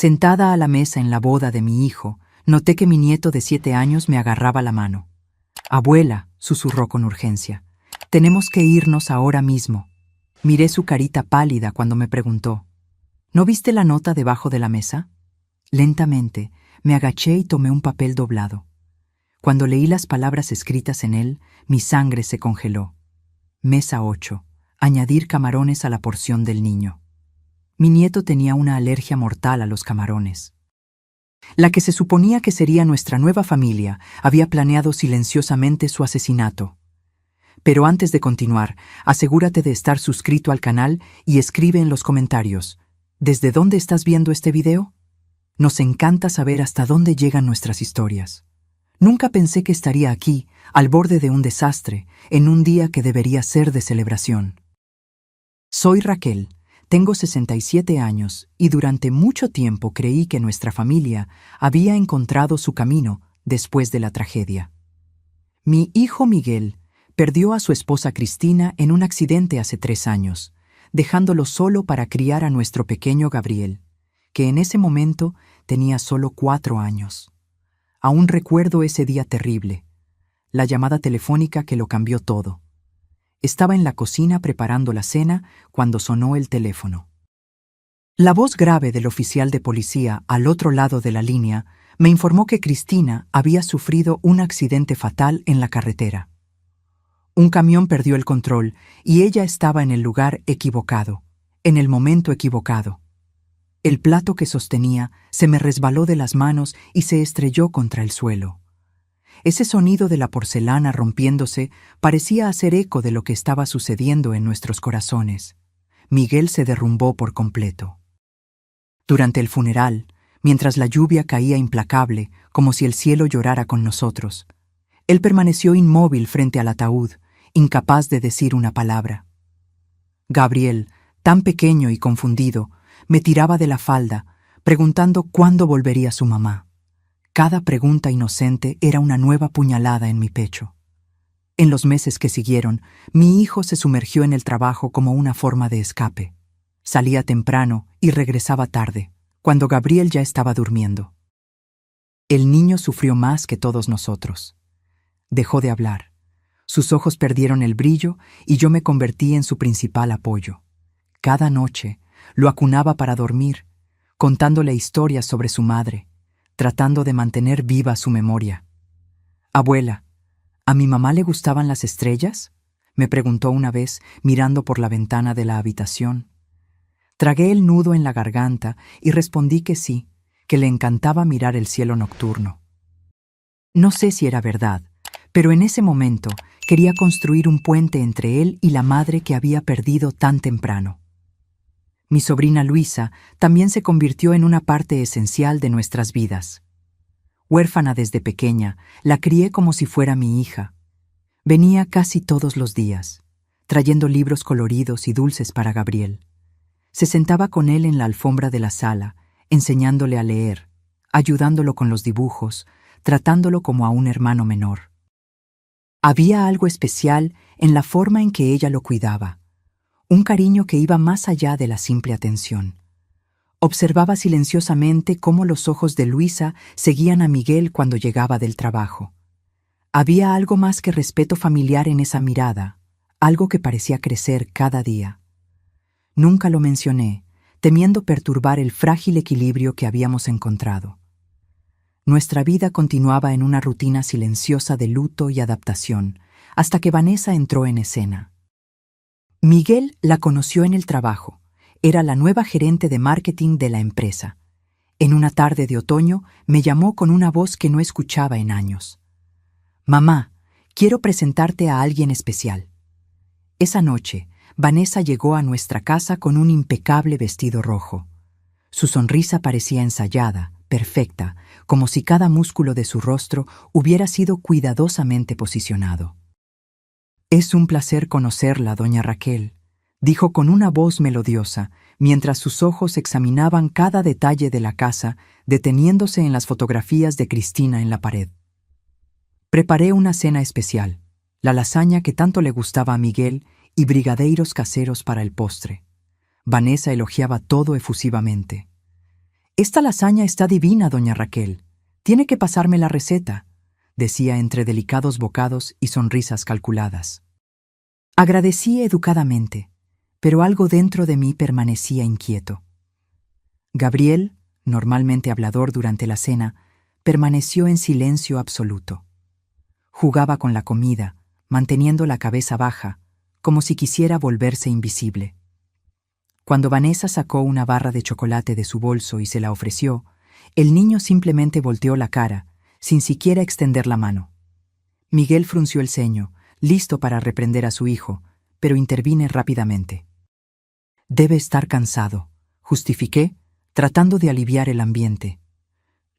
Sentada a la mesa en la boda de mi hijo, noté que mi nieto de 7 años me agarraba la mano. «Abuela», susurró con urgencia, «tenemos que irnos ahora mismo». Miré su carita pálida cuando me preguntó, «¿No viste la nota debajo de la mesa?». Lentamente, me agaché y tomé un papel doblado. Cuando leí las palabras escritas en él, mi sangre se congeló. Mesa 8. Añadir camarones a la porción del niño. Mi nieto tenía una alergia mortal a los camarones. La que se suponía que sería nuestra nueva familia había planeado silenciosamente su asesinato. Pero antes de continuar, asegúrate de estar suscrito al canal y escribe en los comentarios, ¿desde dónde estás viendo este video? Nos encanta saber hasta dónde llegan nuestras historias. Nunca pensé que estaría aquí, al borde de un desastre, en un día que debería ser de celebración. Soy Raquel, tengo 67 años y durante mucho tiempo creí que nuestra familia había encontrado su camino después de la tragedia. Mi hijo Miguel perdió a su esposa Cristina en un accidente hace 3 años, dejándolo solo para criar a nuestro pequeño Gabriel, que en ese momento tenía solo 4 años. Aún recuerdo ese día terrible, la llamada telefónica que lo cambió todo. Estaba en la cocina preparando la cena cuando sonó el teléfono. La voz grave del oficial de policía al otro lado de la línea me informó que Cristina había sufrido un accidente fatal en la carretera. Un camión perdió el control y ella estaba en el lugar equivocado, en el momento equivocado. El plato que sostenía se me resbaló de las manos y se estrelló contra el suelo. Ese sonido de la porcelana rompiéndose parecía hacer eco de lo que estaba sucediendo en nuestros corazones. Miguel se derrumbó por completo. Durante el funeral, mientras la lluvia caía implacable, como si el cielo llorara con nosotros, él permaneció inmóvil frente al ataúd, incapaz de decir una palabra. Gabriel, tan pequeño y confundido, me tiraba de la falda, preguntando cuándo volvería su mamá. Cada pregunta inocente era una nueva puñalada en mi pecho. En los meses que siguieron, mi hijo se sumergió en el trabajo como una forma de escape. Salía temprano y regresaba tarde, cuando Gabriel ya estaba durmiendo. El niño sufrió más que todos nosotros. Dejó de hablar. Sus ojos perdieron el brillo y yo me convertí en su principal apoyo. Cada noche lo acunaba para dormir, contándole historias sobre su madre, tratando de mantener viva su memoria. «Abuela, ¿a mi mamá le gustaban las estrellas?», me preguntó una vez, mirando por la ventana de la habitación. Tragué el nudo en la garganta y respondí que sí, que le encantaba mirar el cielo nocturno. No sé si era verdad, pero en ese momento quería construir un puente entre él y la madre que había perdido tan temprano. Mi sobrina Luisa también se convirtió en una parte esencial de nuestras vidas. Huérfana desde pequeña, la crié como si fuera mi hija. Venía casi todos los días, trayendo libros coloridos y dulces para Gabriel. Se sentaba con él en la alfombra de la sala, enseñándole a leer, ayudándolo con los dibujos, tratándolo como a un hermano menor. Había algo especial en la forma en que ella lo cuidaba. Un cariño que iba más allá de la simple atención. Observaba silenciosamente cómo los ojos de Luisa seguían a Miguel cuando llegaba del trabajo. Había algo más que respeto familiar en esa mirada, algo que parecía crecer cada día. Nunca lo mencioné, temiendo perturbar el frágil equilibrio que habíamos encontrado. Nuestra vida continuaba en una rutina silenciosa de luto y adaptación, hasta que Vanessa entró en escena. Miguel la conoció en el trabajo. Era la nueva gerente de marketing de la empresa. En una tarde de otoño me llamó con una voz que no escuchaba en años. «Mamá, quiero presentarte a alguien especial». Esa noche, Vanessa llegó a nuestra casa con un impecable vestido rojo. Su sonrisa parecía ensayada, perfecta, como si cada músculo de su rostro hubiera sido cuidadosamente posicionado. «Es un placer conocerla, doña Raquel», dijo con una voz melodiosa, mientras sus ojos examinaban cada detalle de la casa, deteniéndose en las fotografías de Cristina en la pared. Preparé una cena especial, la lasaña que tanto le gustaba a Miguel y brigadeiros caseros para el postre. Vanessa elogiaba todo efusivamente. «Esta lasaña está divina, doña Raquel. Tiene que pasarme la receta», decía entre delicados bocados y sonrisas calculadas. Agradecí educadamente, pero algo dentro de mí permanecía inquieto. Gabriel, normalmente hablador durante la cena, permaneció en silencio absoluto. Jugaba con la comida, manteniendo la cabeza baja, como si quisiera volverse invisible. Cuando Vanessa sacó una barra de chocolate de su bolso y se la ofreció, el niño simplemente volteó la cara, sin siquiera extender la mano. Miguel frunció el ceño, listo para reprender a su hijo, pero intervine rápidamente. «Debe estar cansado», justifiqué, tratando de aliviar el ambiente.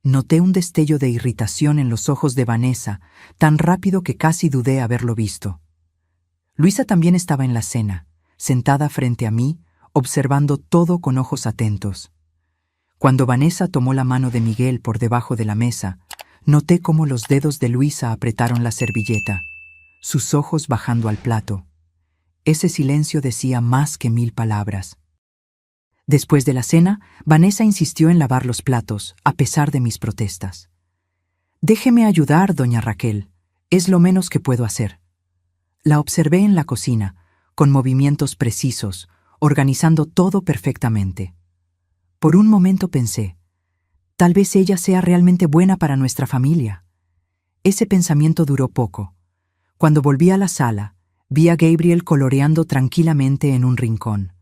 Noté un destello de irritación en los ojos de Vanessa, tan rápido que casi dudé haberlo visto. Luisa también estaba en la cena, sentada frente a mí, observando todo con ojos atentos. Cuando Vanessa tomó la mano de Miguel por debajo de la mesa, noté cómo los dedos de Luisa apretaron la servilleta, sus ojos bajando al plato. Ese silencio decía más que 1000 palabras. Después de la cena, Vanessa insistió en lavar los platos, a pesar de mis protestas. «Déjeme ayudar, doña Raquel. Es lo menos que puedo hacer». La observé en la cocina, con movimientos precisos, organizando todo perfectamente. Por un momento pensé, tal vez ella sea realmente buena para nuestra familia. Ese pensamiento duró poco. Cuando volví a la sala, vi a Gabriel coloreando tranquilamente en un rincón.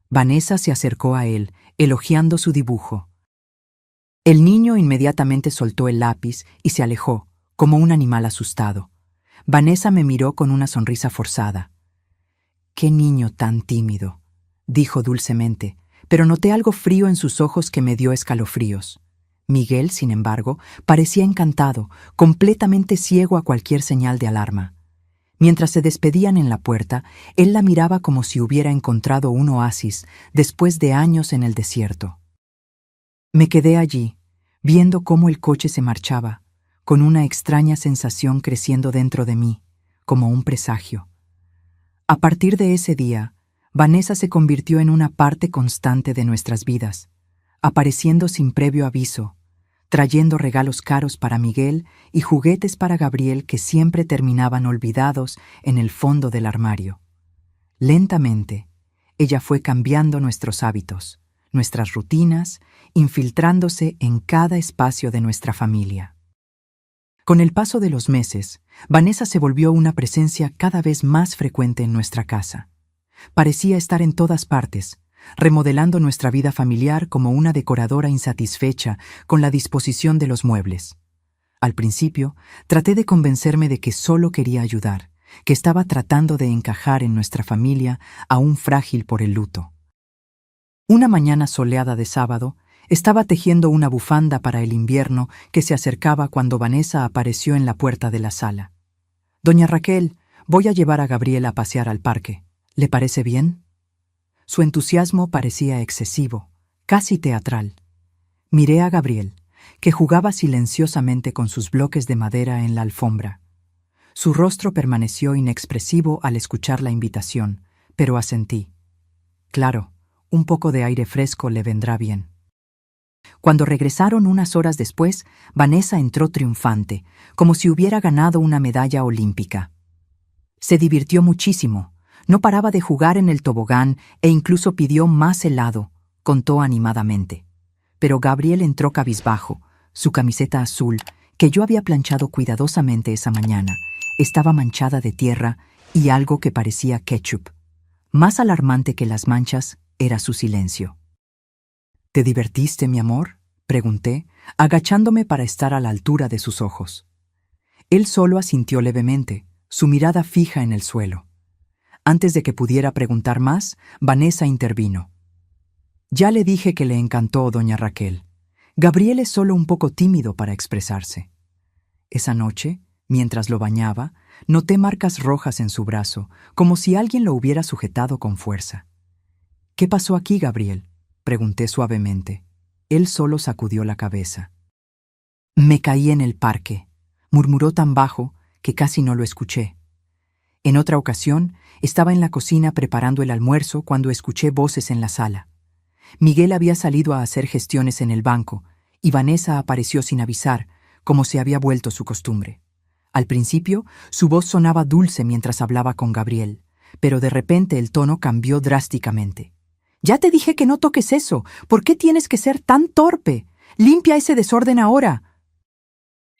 Vanessa se acercó a él, elogiando su dibujo. El niño inmediatamente soltó el lápiz y se alejó, como un animal asustado. Vanessa me miró con una sonrisa forzada. «Qué niño tan tímido», dijo dulcemente, pero noté algo frío en sus ojos que me dio escalofríos. Miguel, sin embargo, parecía encantado, completamente ciego a cualquier señal de alarma. Mientras se despedían en la puerta, él la miraba como si hubiera encontrado un oasis después de años en el desierto. Me quedé allí, viendo cómo el coche se marchaba, con una extraña sensación creciendo dentro de mí, como un presagio. A partir de ese día, Vanessa se convirtió en una parte constante de nuestras vidas, apareciendo sin previo aviso, trayendo regalos caros para Miguel y juguetes para Gabriel que siempre terminaban olvidados en el fondo del armario. Lentamente, ella fue cambiando nuestros hábitos, nuestras rutinas, infiltrándose en cada espacio de nuestra familia. Con el paso de los meses, Vanessa se volvió una presencia cada vez más frecuente en nuestra casa. Parecía estar en todas partes, remodelando nuestra vida familiar como una decoradora insatisfecha con la disposición de los muebles. Al principio, traté de convencerme de que solo quería ayudar, que estaba tratando de encajar en nuestra familia aún frágil por el luto. Una mañana soleada de sábado, estaba tejiendo una bufanda para el invierno que se acercaba cuando Vanessa apareció en la puerta de la sala. «Doña Raquel, voy a llevar a Gabriel a pasear al parque. ¿Le parece bien?» Su entusiasmo parecía excesivo, casi teatral. Miré a Gabriel, que jugaba silenciosamente con sus bloques de madera en la alfombra. Su rostro permaneció inexpresivo al escuchar la invitación, pero asentí. Claro, un poco de aire fresco le vendrá bien. Cuando regresaron unas horas después, Vanessa entró triunfante, como si hubiera ganado una medalla olímpica. Se divirtió muchísimo. No paraba de jugar en el tobogán e incluso pidió más helado, contó animadamente. Pero Gabriel entró cabizbajo. Su camiseta azul, que yo había planchado cuidadosamente esa mañana, estaba manchada de tierra y algo que parecía ketchup. Más alarmante que las manchas era su silencio. «¿Te divertiste, mi amor?», pregunté, agachándome para estar a la altura de sus ojos. Él solo asintió levemente, su mirada fija en el suelo. Antes de que pudiera preguntar más, Vanessa intervino. «Ya le dije que le encantó, doña Raquel. Gabriel es solo un poco tímido para expresarse». Esa noche, mientras lo bañaba, noté marcas rojas en su brazo, como si alguien lo hubiera sujetado con fuerza. «¿Qué pasó aquí, Gabriel?», pregunté suavemente. Él solo sacudió la cabeza. «Me caí en el parque», murmuró tan bajo que casi no lo escuché. En otra ocasión, estaba en la cocina preparando el almuerzo cuando escuché voces en la sala. Miguel había salido a hacer gestiones en el banco, y Vanessa apareció sin avisar, como se había vuelto su costumbre. Al principio, su voz sonaba dulce mientras hablaba con Gabriel, pero de repente el tono cambió drásticamente. «Ya te dije que no toques eso. ¿Por qué tienes que ser tan torpe? Limpia ese desorden ahora».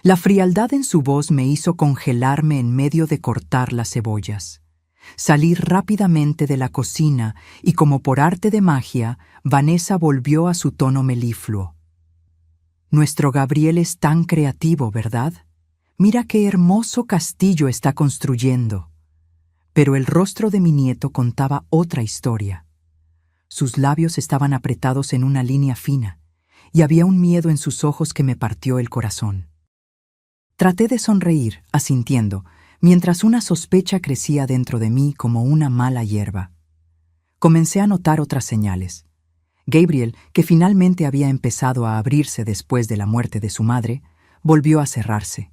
La frialdad en su voz me hizo congelarme en medio de cortar las cebollas. Salí rápidamente de la cocina y, como por arte de magia, Vanessa volvió a su tono melifluo. «Nuestro Gabriel es tan creativo, ¿verdad? Mira qué hermoso castillo está construyendo». Pero el rostro de mi nieto contaba otra historia. Sus labios estaban apretados en una línea fina, y había un miedo en sus ojos que me partió el corazón. Traté de sonreír, asintiendo, mientras una sospecha crecía dentro de mí como una mala hierba. Comencé a notar otras señales. Gabriel, que finalmente había empezado a abrirse después de la muerte de su madre, volvió a cerrarse.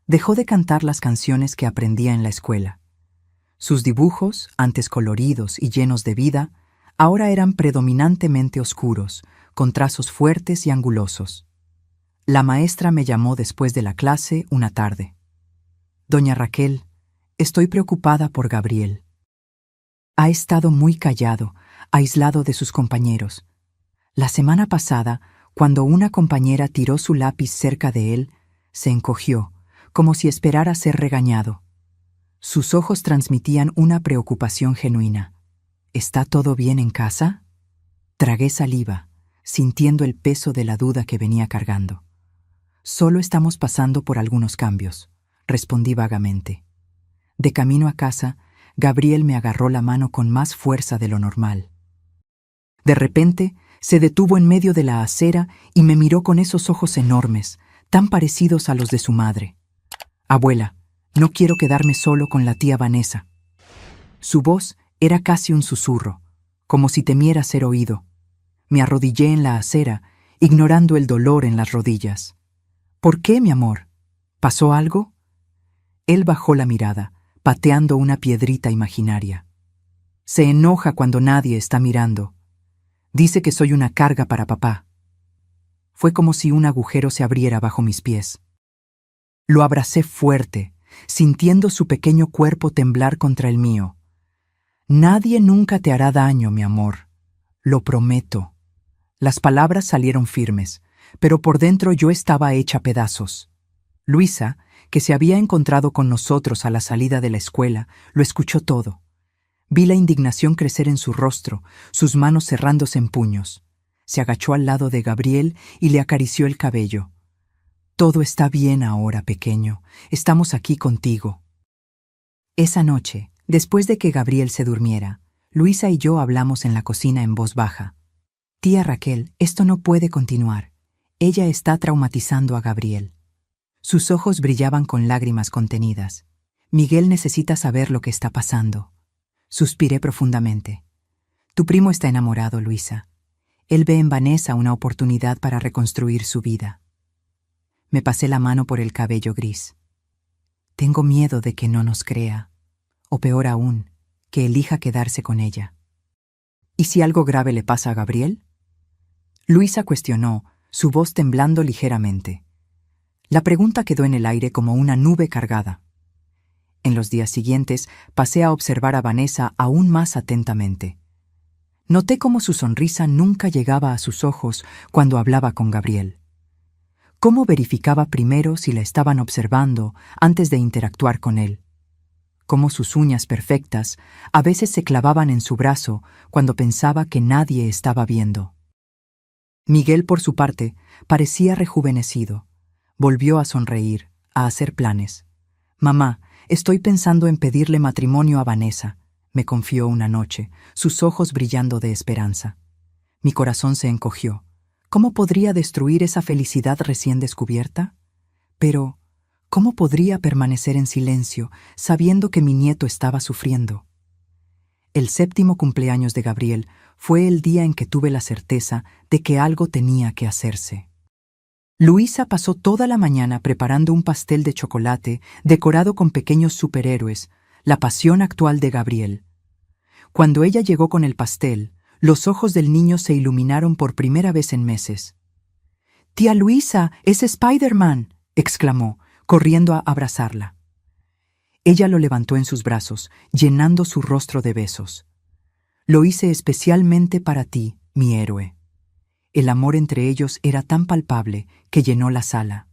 Dejó de cantar las canciones que aprendía en la escuela. Sus dibujos, antes coloridos y llenos de vida, ahora eran predominantemente oscuros, con trazos fuertes y angulosos. La maestra me llamó después de la clase una tarde. «Doña Raquel, estoy preocupada por Gabriel. Ha estado muy callado, aislado de sus compañeros. La semana pasada, cuando una compañera tiró su lápiz cerca de él, se encogió, como si esperara ser regañado. Sus ojos transmitían una preocupación genuina. ¿Está todo bien en casa?». Tragué saliva, sintiendo el peso de la duda que venía cargando. «Solo estamos pasando por algunos cambios», respondí vagamente. De camino a casa, Gabriel me agarró la mano con más fuerza de lo normal. De repente, se detuvo en medio de la acera y me miró con esos ojos enormes, tan parecidos a los de su madre. «Abuela, no quiero quedarme solo con la tía Vanessa». Su voz era casi un susurro, como si temiera ser oído. Me arrodillé en la acera, ignorando el dolor en las rodillas. «¿Por qué, mi amor? ¿Pasó algo?». Él bajó la mirada, pateando una piedrita imaginaria. «Se enoja cuando nadie está mirando. Dice que soy una carga para papá». Fue como si un agujero se abriera bajo mis pies. Lo abracé fuerte, sintiendo su pequeño cuerpo temblar contra el mío. «Nadie nunca te hará daño, mi amor. Lo prometo». Las palabras salieron firmes, pero por dentro yo estaba hecha pedazos. Luisa, que se había encontrado con nosotros a la salida de la escuela, lo escuchó todo. Vi la indignación crecer en su rostro, sus manos cerrándose en puños. Se agachó al lado de Gabriel y le acarició el cabello. «Todo está bien ahora, pequeño. Estamos aquí contigo». Esa noche, después de que Gabriel se durmiera, Luisa y yo hablamos en la cocina en voz baja. «Tía Raquel, esto no puede continuar. Ella está traumatizando a Gabriel». Sus ojos brillaban con lágrimas contenidas. «Miguel necesita saber lo que está pasando». Suspiré profundamente. «Tu primo está enamorado, Luisa. Él ve en Vanessa una oportunidad para reconstruir su vida». Me pasé la mano por el cabello gris. «Tengo miedo de que no nos crea, o peor aún, que elija quedarse con ella». «¿Y si algo grave le pasa a Gabriel?». Luisa cuestionó, su voz temblando ligeramente. La pregunta quedó en el aire como una nube cargada. En los días siguientes pasé a observar a Vanessa aún más atentamente. Noté cómo su sonrisa nunca llegaba a sus ojos cuando hablaba con Gabriel. Cómo verificaba primero si la estaban observando antes de interactuar con él. Cómo sus uñas perfectas a veces se clavaban en su brazo cuando pensaba que nadie estaba viendo. Miguel, por su parte, parecía rejuvenecido. Volvió a sonreír, a hacer planes. «Mamá, estoy pensando en pedirle matrimonio a Vanessa», me confió una noche, sus ojos brillando de esperanza. Mi corazón se encogió. ¿Cómo podría destruir esa felicidad recién descubierta? Pero, ¿cómo podría permanecer en silencio sabiendo que mi nieto estaba sufriendo? El 7º cumpleaños de Gabriel fue el día en que tuve la certeza de que algo tenía que hacerse. Luisa pasó toda la mañana preparando un pastel de chocolate decorado con pequeños superhéroes, la pasión actual de Gabriel. Cuando ella llegó con el pastel, Los ojos del niño se iluminaron por primera vez en meses. «Tía Luisa, es Spider-Man», exclamó, corriendo a abrazarla. Ella lo levantó en sus brazos, llenando su rostro de besos. «Lo hice especialmente para ti, mi héroe». El amor entre ellos era tan palpable que llenó la sala.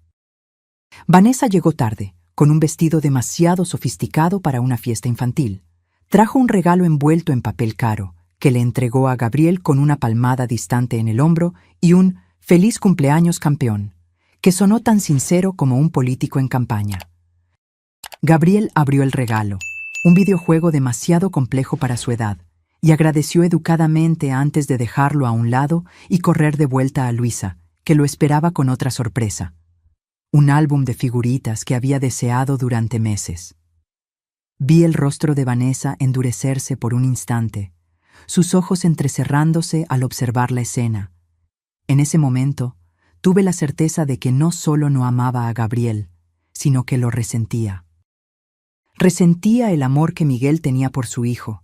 Vanessa llegó tarde, con un vestido demasiado sofisticado para una fiesta infantil. Trajo un regalo envuelto en papel caro, que le entregó a Gabriel con una palmada distante en el hombro y un «Feliz cumpleaños, campeón», que sonó tan sincero como un político en campaña. Gabriel abrió el regalo, un videojuego demasiado complejo para su edad, y agradeció educadamente antes de dejarlo a un lado y correr de vuelta a Luisa, que lo esperaba con otra sorpresa. Un álbum de figuritas que había deseado durante meses. Vi el rostro de Vanessa endurecerse por un instante, sus ojos entrecerrándose al observar la escena. En ese momento, tuve la certeza de que no solo no amaba a Gabriel, sino que lo resentía. Resentía el amor que Miguel tenía por su hijo,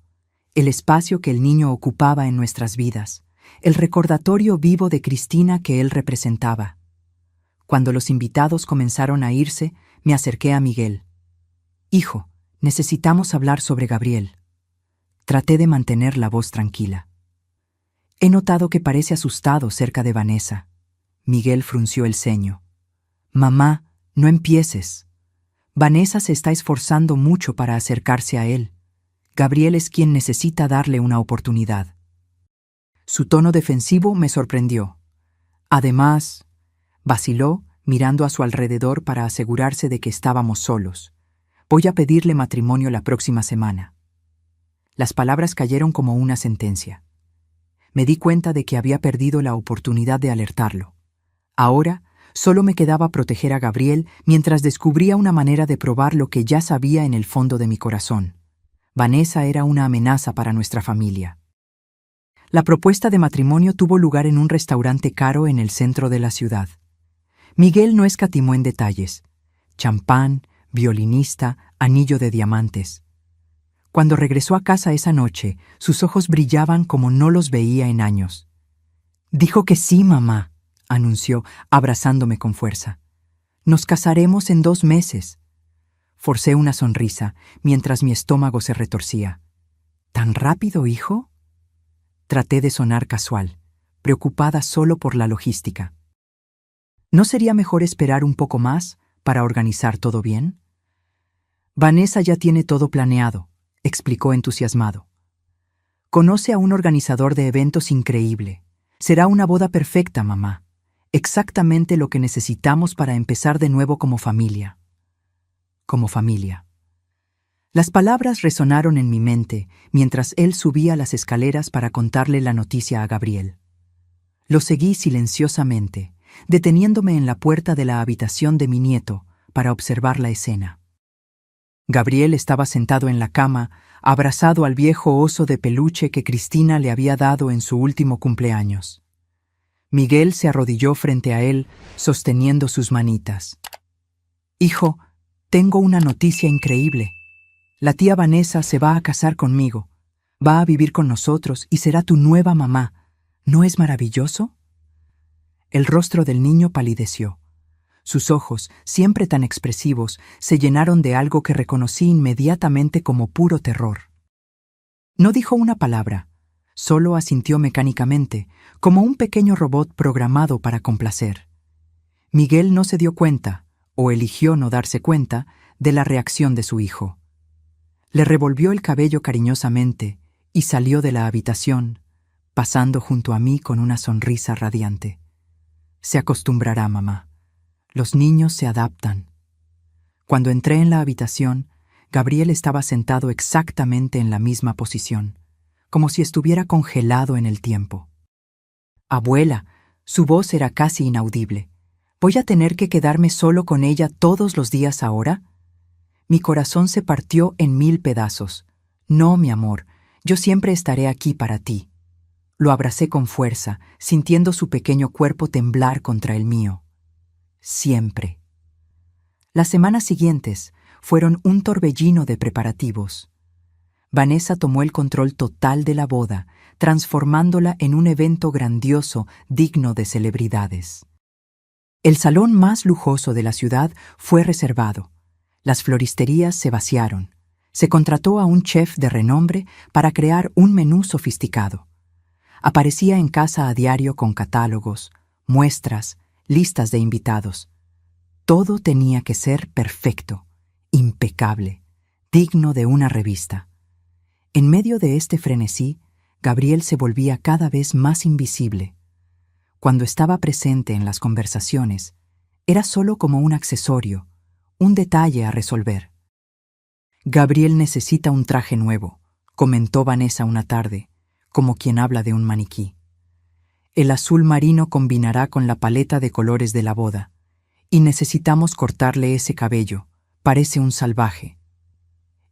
el espacio que el niño ocupaba en nuestras vidas, el recordatorio vivo de Cristina que él representaba. Cuando los invitados comenzaron a irse, me acerqué a Miguel. «Hijo, necesitamos hablar sobre Gabriel». Traté de mantener la voz tranquila. «He notado que parece asustado cerca de Vanessa». Miguel frunció el ceño. «Mamá, no empieces. Vanessa se está esforzando mucho para acercarse a él. Gabriel es quien necesita darle una oportunidad». Su tono defensivo me sorprendió. Además, vaciló, mirando a su alrededor para asegurarse de que estábamos solos. «Voy a pedirle matrimonio la próxima semana». Las palabras cayeron como una sentencia. Me di cuenta de que había perdido la oportunidad de alertarlo. Ahora, solo me quedaba proteger a Gabriel mientras descubría una manera de probar lo que ya sabía en el fondo de mi corazón. Vanessa era una amenaza para nuestra familia. La propuesta de matrimonio tuvo lugar en un restaurante caro en el centro de la ciudad. Miguel no escatimó en detalles. Champán, violinista, anillo de diamantes. Cuando regresó a casa esa noche, sus ojos brillaban como no los veía en años. «Dijo que sí, mamá», anunció, abrazándome con fuerza. «Nos casaremos en 2 meses». Forcé una sonrisa, mientras mi estómago se retorcía. «¿Tan rápido, hijo?». Traté de sonar casual, preocupada solo por la logística. ¿No sería mejor esperar un poco más para organizar todo bien? «Vanessa ya tiene todo planeado», explicó entusiasmado. «Conoce a un organizador de eventos increíble. Será una boda perfecta, mamá. Exactamente lo que necesitamos para empezar de nuevo como familia». Como familia. Las palabras resonaron en mi mente mientras él subía las escaleras para contarle la noticia a Gabriel. Lo seguí silenciosamente, deteniéndome en la puerta de la habitación de mi nieto para observar la escena. Gabriel estaba sentado en la cama, abrazado al viejo oso de peluche que Cristina le había dado en su último cumpleaños. Miguel se arrodilló frente a él, sosteniendo sus manitas. «Hijo, tengo una noticia increíble. La tía Vanessa se va a casar conmigo. Va a vivir con nosotros y será tu nueva mamá. ¿No es maravilloso?». El rostro del niño palideció. Sus ojos, siempre tan expresivos, se llenaron de algo que reconocí inmediatamente como puro terror. No dijo una palabra, solo asintió mecánicamente, como un pequeño robot programado para complacer. Miguel no se dio cuenta, o eligió no darse cuenta, de la reacción de su hijo. Le revolvió el cabello cariñosamente y salió de la habitación, pasando junto a mí con una sonrisa radiante. «Se acostumbrará, mamá. Los niños se adaptan». Cuando entré en la habitación, Gabriel estaba sentado exactamente en la misma posición, como si estuviera congelado en el tiempo. «Abuela», su voz era casi inaudible. «¿Voy a tener que quedarme solo con ella todos los días ahora?». Mi corazón se partió en 1000 pedazos. «No, mi amor, yo siempre estaré aquí para ti». Lo abracé con fuerza, sintiendo su pequeño cuerpo temblar contra el mío. Siempre. Las semanas siguientes fueron un torbellino de preparativos. Vanessa tomó el control total de la boda, transformándola en un evento grandioso digno de celebridades. El salón más lujoso de la ciudad fue reservado. Las floristerías se vaciaron. Se contrató a un chef de renombre para crear un menú sofisticado. Aparecía en casa a diario con catálogos, muestras, listas de invitados. Todo tenía que ser perfecto, impecable, digno de una revista. En medio de este frenesí, Gabriel se volvía cada vez más invisible. Cuando estaba presente en las conversaciones, era solo como un accesorio, un detalle a resolver. Gabriel necesita un traje nuevo, comentó Vanessa una tarde, como quien habla de un maniquí. El azul marino combinará con la paleta de colores de la boda, y necesitamos cortarle ese cabello, parece un salvaje.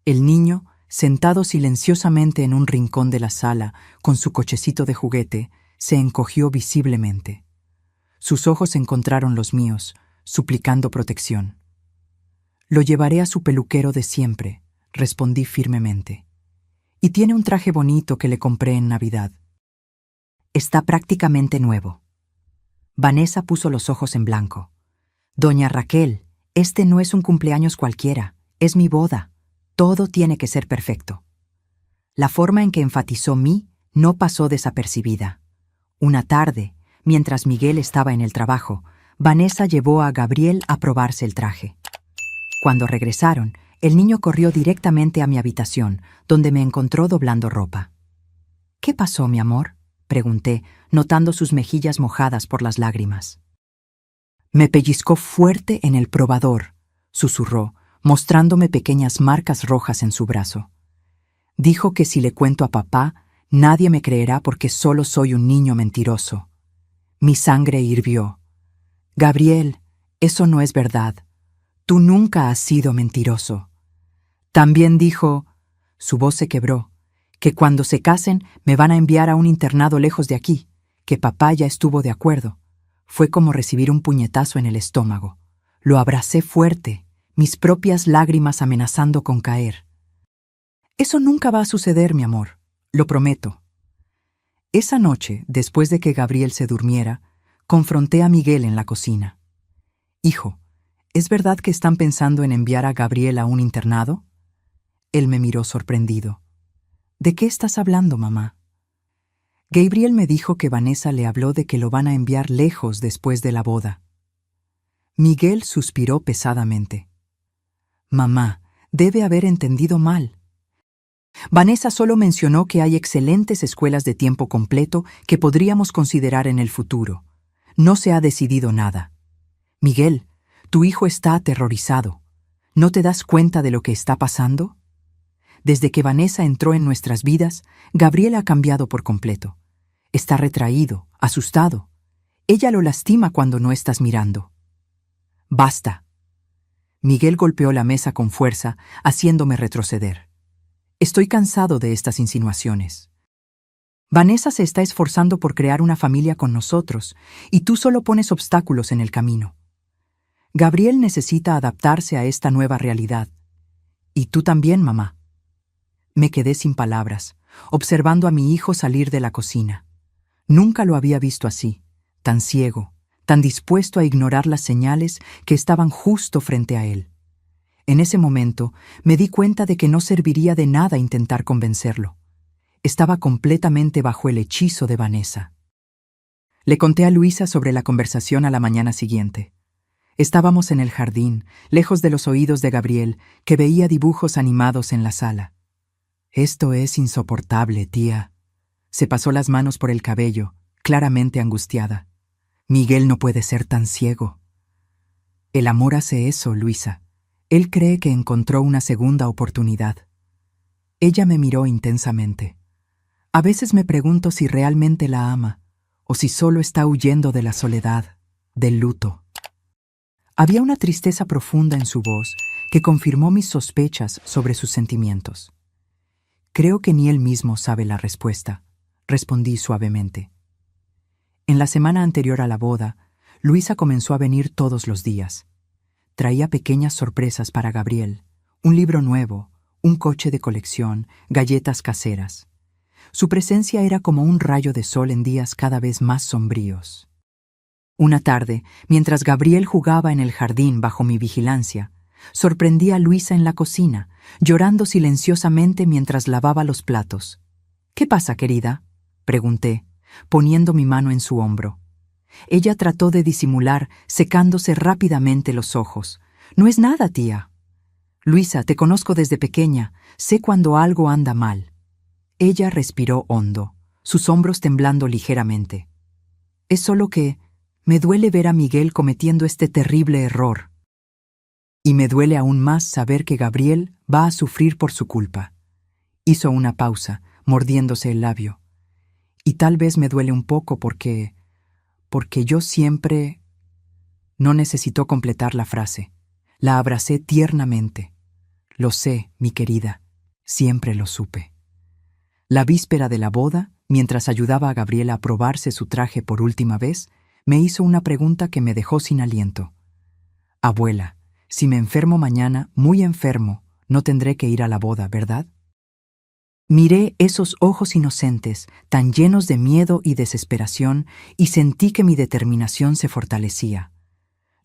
El niño, sentado silenciosamente en un rincón de la sala, con su cochecito de juguete, se encogió visiblemente. Sus ojos encontraron los míos, suplicando protección. Lo llevaré a su peluquero de siempre, respondí firmemente. Y tiene un traje bonito que le compré en Navidad. Está prácticamente nuevo. Vanessa puso los ojos en blanco. Doña Raquel, este no es un cumpleaños cualquiera, es mi boda. Todo tiene que ser perfecto. La forma en que enfatizó mí no pasó desapercibida. Una tarde, mientras Miguel estaba en el trabajo, Vanessa llevó a Gabriel a probarse el traje. Cuando regresaron, el niño corrió directamente a mi habitación, donde me encontró doblando ropa. ¿Qué pasó, mi amor?, pregunté, notando sus mejillas mojadas por las lágrimas. Me pellizcó fuerte en el probador, susurró, mostrándome pequeñas marcas rojas en su brazo. Dijo que si le cuento a papá, nadie me creerá porque solo soy un niño mentiroso. Mi sangre hirvió. Gabriel, eso no es verdad. Tú nunca has sido mentiroso. También dijo, su voz se quebró, que cuando se casen me van a enviar a un internado lejos de aquí, que papá ya estuvo de acuerdo. Fue como recibir un puñetazo en el estómago. Lo abracé fuerte, mis propias lágrimas amenazando con caer. Eso nunca va a suceder, mi amor, lo prometo. Esa noche, después de que Gabriel se durmiera, confronté a Miguel en la cocina. Hijo, ¿es verdad que están pensando en enviar a Gabriel a un internado? Él me miró sorprendido. ¿De qué estás hablando, mamá? Gabriel me dijo que Vanessa le habló de que lo van a enviar lejos después de la boda. Miguel suspiró pesadamente. Mamá, debe haber entendido mal. Vanessa solo mencionó que hay excelentes escuelas de tiempo completo que podríamos considerar en el futuro. No se ha decidido nada. Miguel, tu hijo está aterrorizado. ¿No te das cuenta de lo que está pasando? Desde que Vanessa entró en nuestras vidas, Gabriel ha cambiado por completo. Está retraído, asustado. Ella lo lastima cuando no estás mirando. Basta. Miguel golpeó la mesa con fuerza, haciéndome retroceder. Estoy cansado de estas insinuaciones. Vanessa se está esforzando por crear una familia con nosotros, y tú solo pones obstáculos en el camino. Gabriel necesita adaptarse a esta nueva realidad. Y tú también, mamá. Me quedé sin palabras, observando a mi hijo salir de la cocina. Nunca lo había visto así, tan ciego, tan dispuesto a ignorar las señales que estaban justo frente a él. En ese momento me di cuenta de que no serviría de nada intentar convencerlo. Estaba completamente bajo el hechizo de Vanessa. Le conté a Luisa sobre la conversación a la mañana siguiente. Estábamos en el jardín, lejos de los oídos de Gabriel, que veía dibujos animados en la sala. Esto es insoportable, tía. Se pasó las manos por el cabello, claramente angustiada. Miguel no puede ser tan ciego. El amor hace eso, Luisa. Él cree que encontró una segunda oportunidad. Ella me miró intensamente. A veces me pregunto si realmente la ama, o si solo está huyendo de la soledad, del luto. Había una tristeza profunda en su voz que confirmó mis sospechas sobre sus sentimientos. Creo que ni él mismo sabe la respuesta, respondí suavemente. En la semana anterior a la boda, Luisa comenzó a venir todos los días. Traía pequeñas sorpresas para Gabriel, un libro nuevo, un coche de colección, galletas caseras. Su presencia era como un rayo de sol en días cada vez más sombríos. Una tarde, mientras Gabriel jugaba en el jardín bajo mi vigilancia, sorprendí a Luisa en la cocina, llorando silenciosamente mientras lavaba los platos. «¿Qué pasa, querida?», pregunté, poniendo mi mano en su hombro. Ella trató de disimular, secándose rápidamente los ojos. «No es nada, tía». «Luisa, te conozco desde pequeña, sé cuando algo anda mal». Ella respiró hondo, sus hombros temblando ligeramente. «Es solo que me duele ver a Miguel cometiendo este terrible error. Y me duele aún más saber que Gabriel va a sufrir por su culpa». Hizo una pausa, mordiéndose el labio. «Y tal vez me duele un poco porque yo siempre...». No necesitó completar la frase. La abracé tiernamente. «Lo sé, mi querida, siempre lo supe». La víspera de la boda, mientras ayudaba a Gabriela a probarse su traje por última vez, me hizo una pregunta que me dejó sin aliento. «Abuela, si me enfermo mañana, muy enfermo, no tendré que ir a la boda, ¿verdad?». Miré esos ojos inocentes, tan llenos de miedo y desesperación, y sentí que mi determinación se fortalecía.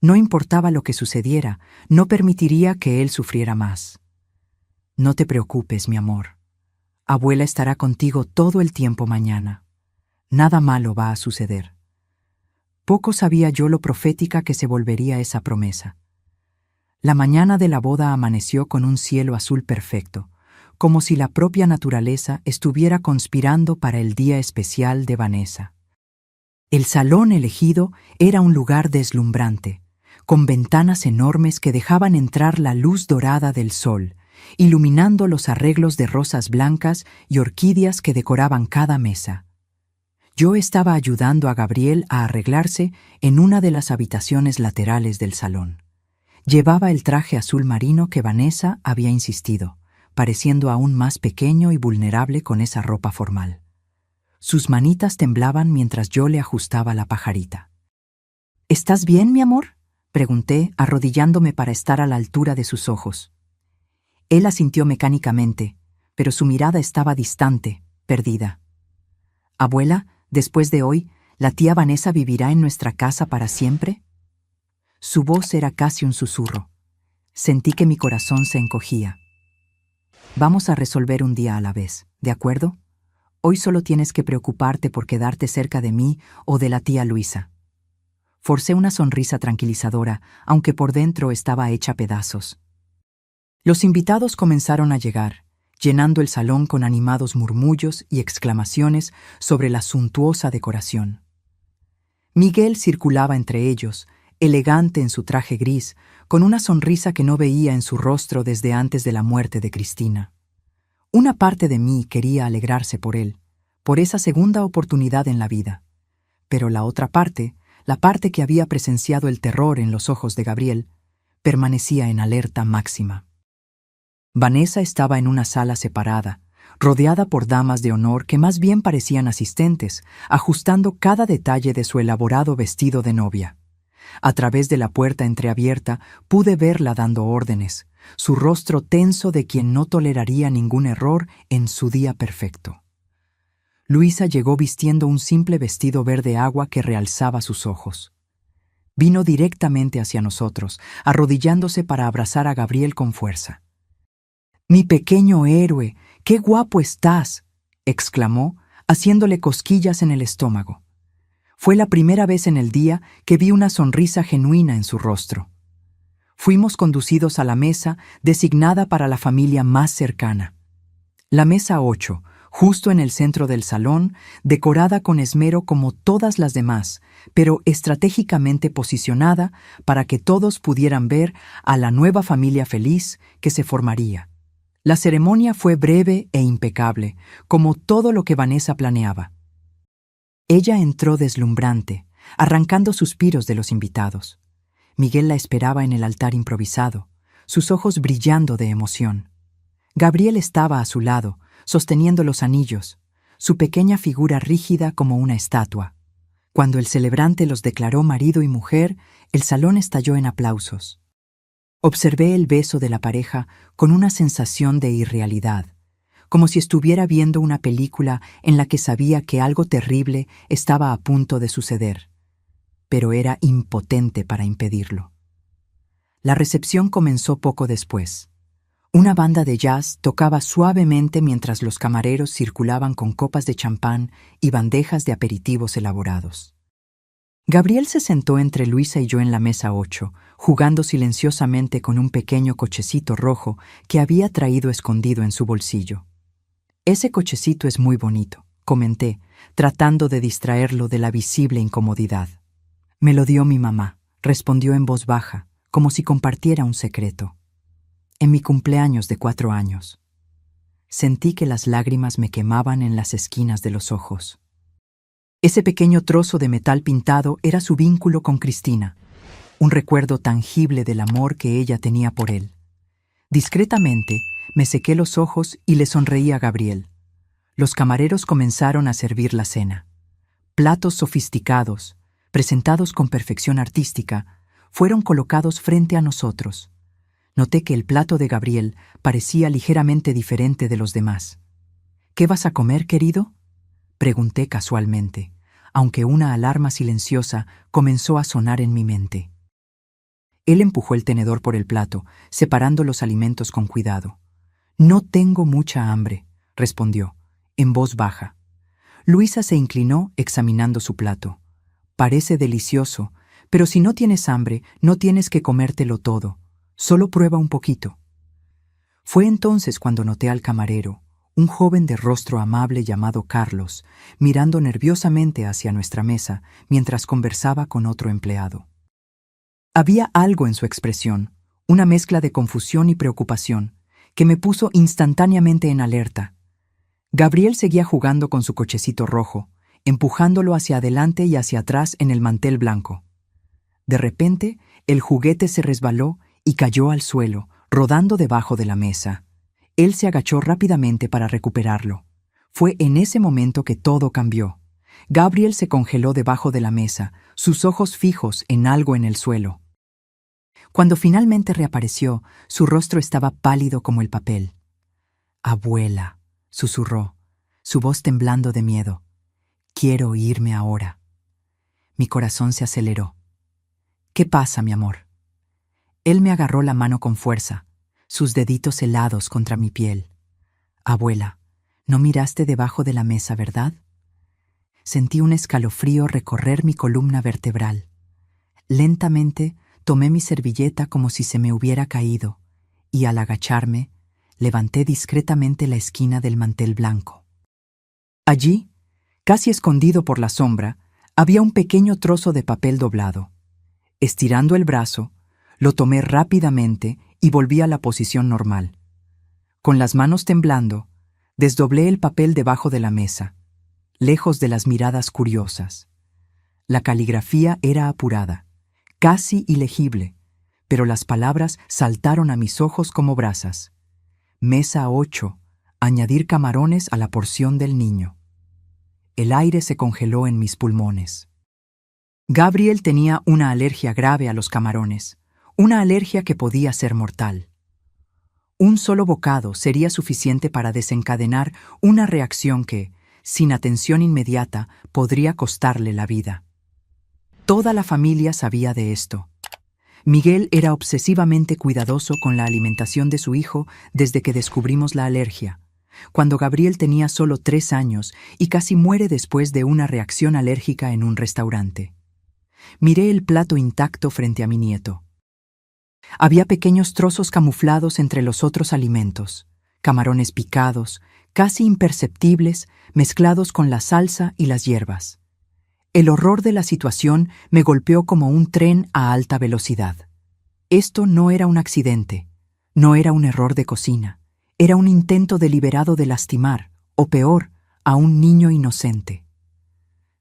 No importaba lo que sucediera, no permitiría que él sufriera más. «No te preocupes, mi amor. Abuela estará contigo todo el tiempo mañana. Nada malo va a suceder». Poco sabía yo lo profética que se volvería esa promesa. La mañana de la boda amaneció con un cielo azul perfecto, como si la propia naturaleza estuviera conspirando para el día especial de Vanessa. El salón elegido era un lugar deslumbrante, con ventanas enormes que dejaban entrar la luz dorada del sol, iluminando los arreglos de rosas blancas y orquídeas que decoraban cada mesa. Yo estaba ayudando a Gabriel a arreglarse en una de las habitaciones laterales del salón. Llevaba el traje azul marino que Vanessa había insistido, pareciendo aún más pequeño y vulnerable con esa ropa formal. Sus manitas temblaban mientras yo le ajustaba la pajarita. «¿Estás bien, mi amor?», pregunté, arrodillándome para estar a la altura de sus ojos. Él asintió mecánicamente, pero su mirada estaba distante, perdida. «Abuela, después de hoy, ¿la tía Vanessa vivirá en nuestra casa para siempre?». Su voz era casi un susurro. Sentí que mi corazón se encogía. «Vamos a resolver un día a la vez, ¿de acuerdo? Hoy solo tienes que preocuparte por quedarte cerca de mí o de la tía Luisa». Forcé una sonrisa tranquilizadora, aunque por dentro estaba hecha pedazos. Los invitados comenzaron a llegar, llenando el salón con animados murmullos y exclamaciones sobre la suntuosa decoración. Miguel circulaba entre ellos, elegante en su traje gris, con una sonrisa que no veía en su rostro desde antes de la muerte de Cristina. Una parte de mí quería alegrarse por él, por esa segunda oportunidad en la vida. Pero la otra parte, la parte que había presenciado el terror en los ojos de Gabriel, permanecía en alerta máxima. Vanessa estaba en una sala separada, rodeada por damas de honor que más bien parecían asistentes, ajustando cada detalle de su elaborado vestido de novia. A través de la puerta entreabierta pude verla dando órdenes, su rostro tenso de quien no toleraría ningún error en su día perfecto. Luisa llegó vistiendo un simple vestido verde agua que realzaba sus ojos. Vino directamente hacia nosotros, arrodillándose para abrazar a Gabriel con fuerza. «Mi pequeño héroe, qué guapo estás», exclamó, haciéndole cosquillas en el estómago. Fue la primera vez en el día que vi una sonrisa genuina en su rostro. Fuimos conducidos a la mesa designada para la familia más cercana. La mesa 8, justo en el centro del salón, decorada con esmero como todas las demás, pero estratégicamente posicionada para que todos pudieran ver a la nueva familia feliz que se formaría. La ceremonia fue breve e impecable, como todo lo que Vanessa planeaba. Ella entró deslumbrante, arrancando suspiros de los invitados. Miguel la esperaba en el altar improvisado, sus ojos brillando de emoción. Gabriel estaba a su lado, sosteniendo los anillos, su pequeña figura rígida como una estatua. Cuando el celebrante los declaró marido y mujer, el salón estalló en aplausos. Observé el beso de la pareja con una sensación de irrealidad, como si estuviera viendo una película en la que sabía que algo terrible estaba a punto de suceder, pero era impotente para impedirlo. La recepción comenzó poco después. Una banda de jazz tocaba suavemente mientras los camareros circulaban con copas de champán y bandejas de aperitivos elaborados. Gabriel se sentó entre Luisa y yo en la mesa 8, jugando silenciosamente con un pequeño cochecito rojo que había traído escondido en su bolsillo. «Ese cochecito es muy bonito», comenté, tratando de distraerlo de la visible incomodidad. «Me lo dio mi mamá», respondió en voz baja, como si compartiera un secreto. «En mi cumpleaños de 4 años». Sentí que las lágrimas me quemaban en las esquinas de los ojos. Ese pequeño trozo de metal pintado era su vínculo con Cristina, un recuerdo tangible del amor que ella tenía por él. Discretamente, me sequé los ojos y le sonreí a Gabriel. Los camareros comenzaron a servir la cena. Platos sofisticados, presentados con perfección artística, fueron colocados frente a nosotros. Noté que el plato de Gabriel parecía ligeramente diferente de los demás. «¿Qué vas a comer, querido?», pregunté casualmente, aunque una alarma silenciosa comenzó a sonar en mi mente. Él empujó el tenedor por el plato, separando los alimentos con cuidado. «No tengo mucha hambre», respondió, en voz baja. Luisa se inclinó examinando su plato. «Parece delicioso, pero si no tienes hambre, no tienes que comértelo todo. Solo prueba un poquito». Fue entonces cuando noté al camarero, un joven de rostro amable llamado Carlos, mirando nerviosamente hacia nuestra mesa mientras conversaba con otro empleado. Había algo en su expresión, una mezcla de confusión y preocupación, que me puso instantáneamente en alerta. Gabriel seguía jugando con su cochecito rojo, empujándolo hacia adelante y hacia atrás en el mantel blanco. De repente, el juguete se resbaló y cayó al suelo, rodando debajo de la mesa. Él se agachó rápidamente para recuperarlo. Fue en ese momento que todo cambió. Gabriel se congeló debajo de la mesa, sus ojos fijos en algo en el suelo. Cuando finalmente reapareció, su rostro estaba pálido como el papel. «Abuela», susurró, su voz temblando de miedo. «Quiero irme ahora». Mi corazón se aceleró. «¿Qué pasa, mi amor?». Él me agarró la mano con fuerza, sus deditos helados contra mi piel. «Abuela, no miraste debajo de la mesa, ¿verdad?». Sentí un escalofrío recorrer mi columna vertebral. Lentamente tomé mi servilleta como si se me hubiera caído, y al agacharme, levanté discretamente la esquina del mantel blanco. Allí, casi escondido por la sombra, había un pequeño trozo de papel doblado. Estirando el brazo, lo tomé rápidamente y volví a la posición normal. Con las manos temblando, desdoblé el papel debajo de la mesa, lejos de las miradas curiosas. La caligrafía era apurada, casi ilegible, pero las palabras saltaron a mis ojos como brasas. Mesa 8, añadir camarones a la porción del niño. El aire se congeló en mis pulmones. Gabriel tenía una alergia grave a los camarones, una alergia que podía ser mortal. Un solo bocado sería suficiente para desencadenar una reacción que, sin atención inmediata, podría costarle la vida. Toda la familia sabía de esto. Miguel era obsesivamente cuidadoso con la alimentación de su hijo desde que descubrimos la alergia, cuando Gabriel tenía solo 3 años y casi muere después de una reacción alérgica en un restaurante. Miré el plato intacto frente a mi nieto. Había pequeños trozos camuflados entre los otros alimentos, camarones picados, casi imperceptibles, mezclados con la salsa y las hierbas. El horror de la situación me golpeó como un tren a alta velocidad. Esto no era un accidente, no era un error de cocina, era un intento deliberado de lastimar, o peor, a un niño inocente.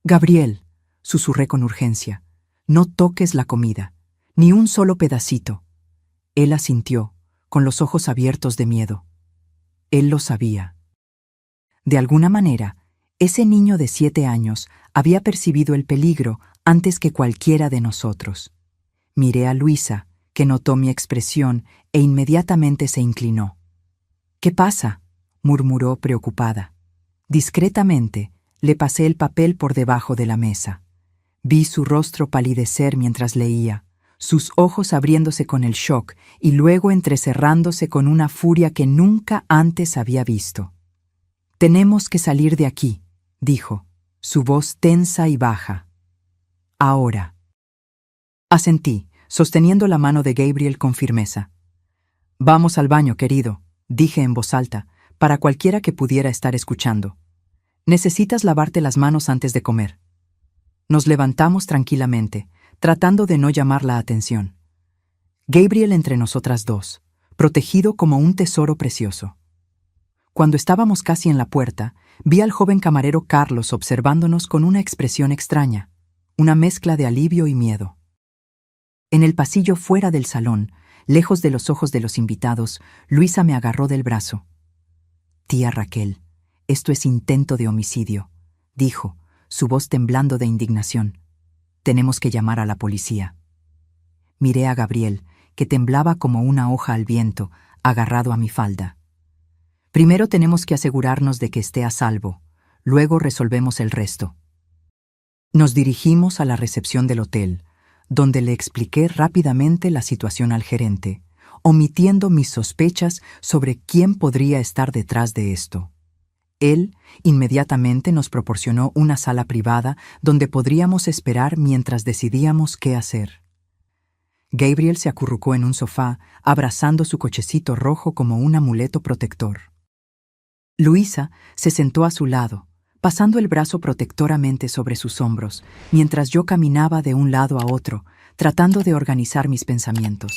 «Gabriel», susurré con urgencia, «no toques la comida, ni un solo pedacito». Él asintió, con los ojos abiertos de miedo. Él lo sabía. De alguna manera, ese niño de 7 años había percibido el peligro antes que cualquiera de nosotros. Miré a Luisa, que notó mi expresión e inmediatamente se inclinó. «¿Qué pasa?», murmuró preocupada. Discretamente, le pasé el papel por debajo de la mesa. Vi su rostro palidecer mientras leía, sus ojos abriéndose con el shock y luego entrecerrándose con una furia que nunca antes había visto. «Tenemos que salir de aquí», dijo, su voz tensa y baja. «Ahora». Asentí, sosteniendo la mano de Gabriel con firmeza. «Vamos al baño, querido», dije en voz alta, para cualquiera que pudiera estar escuchando. «Necesitas lavarte las manos antes de comer». Nos levantamos tranquilamente, tratando de no llamar la atención. Gabriel entre nosotras dos, protegido como un tesoro precioso. Cuando estábamos casi en la puerta, vi al joven camarero Carlos observándonos con una expresión extraña, una mezcla de alivio y miedo. En el pasillo fuera del salón, lejos de los ojos de los invitados, Luisa me agarró del brazo. «Tía Raquel, esto es intento de homicidio», dijo, su voz temblando de indignación. «Tenemos que llamar a la policía». Miré a Gabriel, que temblaba como una hoja al viento, agarrado a mi falda. «Primero tenemos que asegurarnos de que esté a salvo, luego resolvemos el resto». Nos dirigimos a la recepción del hotel, donde le expliqué rápidamente la situación al gerente, omitiendo mis sospechas sobre quién podría estar detrás de esto. Él inmediatamente nos proporcionó una sala privada donde podríamos esperar mientras decidíamos qué hacer. Gabriel se acurrucó en un sofá, abrazando su cochecito rojo como un amuleto protector. Luisa se sentó a su lado, pasando el brazo protectoramente sobre sus hombros, mientras yo caminaba de un lado a otro, tratando de organizar mis pensamientos.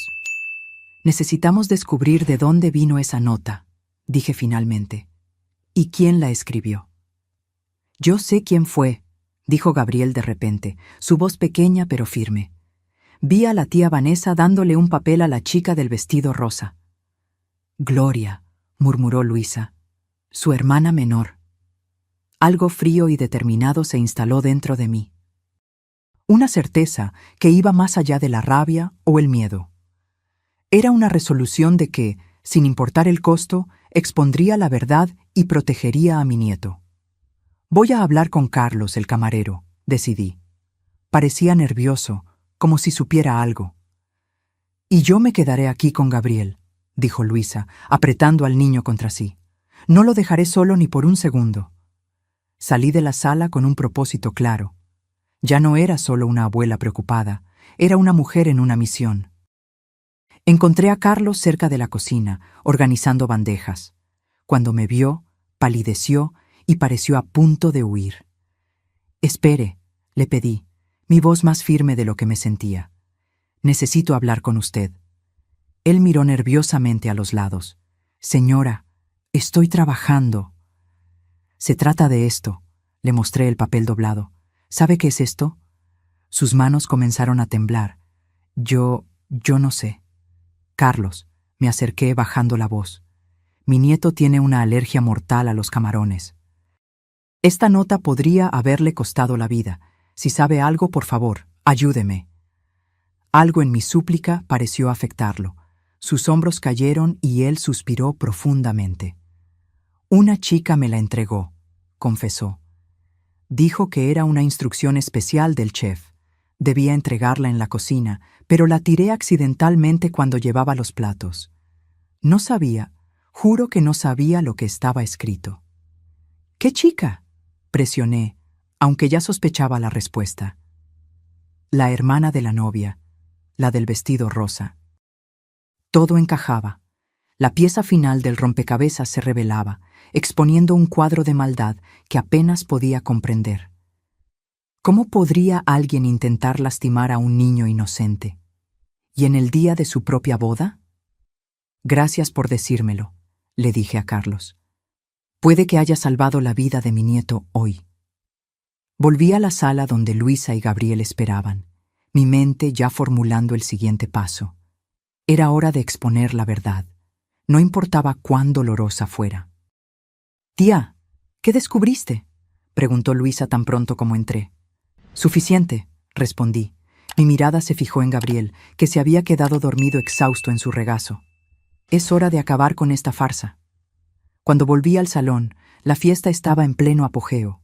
«Necesitamos descubrir de dónde vino esa nota», dije finalmente. «¿Y quién la escribió?» «Yo sé quién fue», dijo Gabriel de repente, su voz pequeña pero firme. «Vi a la tía Vanessa dándole un papel a la chica del vestido rosa». «Gloria», murmuró Luisa, «su hermana menor». Algo frío y determinado se instaló dentro de mí. Una certeza que iba más allá de la rabia o el miedo. Era una resolución de que, sin importar el costo, expondría la verdad y protegería a mi nieto. «Voy a hablar con Carlos, el camarero», decidí. Parecía nervioso, como si supiera algo. «Y yo me quedaré aquí con Gabriel», dijo Luisa, apretando al niño contra sí. «No lo dejaré solo ni por un segundo». Salí de la sala con un propósito claro. Ya no era solo una abuela preocupada, era una mujer en una misión. Encontré a Carlos cerca de la cocina, organizando bandejas. Cuando me vio, palideció y pareció a punto de huir. «Espere», le pedí, mi voz más firme de lo que me sentía. «Necesito hablar con usted». Él miró nerviosamente a los lados. «Señora, estoy trabajando». «Se trata de esto», le mostré el papel doblado. «¿Sabe qué es esto?» Sus manos comenzaron a temblar. Yo no sé». «Carlos», me acerqué bajando la voz. «Mi nieto tiene una alergia mortal a los camarones. Esta nota podría haberle costado la vida. Si sabe algo, por favor, ayúdeme». Algo en mi súplica pareció afectarlo. Sus hombros cayeron y él suspiró profundamente. «Una chica me la entregó», confesó. «Dijo que era una instrucción especial del chef. Debía entregarla en la cocina, pero la tiré accidentalmente cuando llevaba los platos. No sabía, juro que no sabía lo que estaba escrito». «¿Qué chica?», presioné, aunque ya sospechaba la respuesta. «La hermana de la novia, la del vestido rosa». Todo encajaba. La pieza final del rompecabezas se revelaba, exponiendo un cuadro de maldad que apenas podía comprender. ¿Cómo podría alguien intentar lastimar a un niño inocente? ¿Y en el día de su propia boda? «Gracias por decírmelo», le dije a Carlos. «Puede que haya salvado la vida de mi nieto hoy». Volví a la sala donde Luisa y Gabriel esperaban, mi mente ya formulando el siguiente paso. Era hora de exponer la verdad. No importaba cuán dolorosa fuera. «Tía, ¿qué descubriste?», preguntó Luisa tan pronto como entré. «Suficiente», respondí. Mi mirada se fijó en Gabriel, que se había quedado dormido exhausto en su regazo. «Es hora de acabar con esta farsa». Cuando volví al salón, la fiesta estaba en pleno apogeo.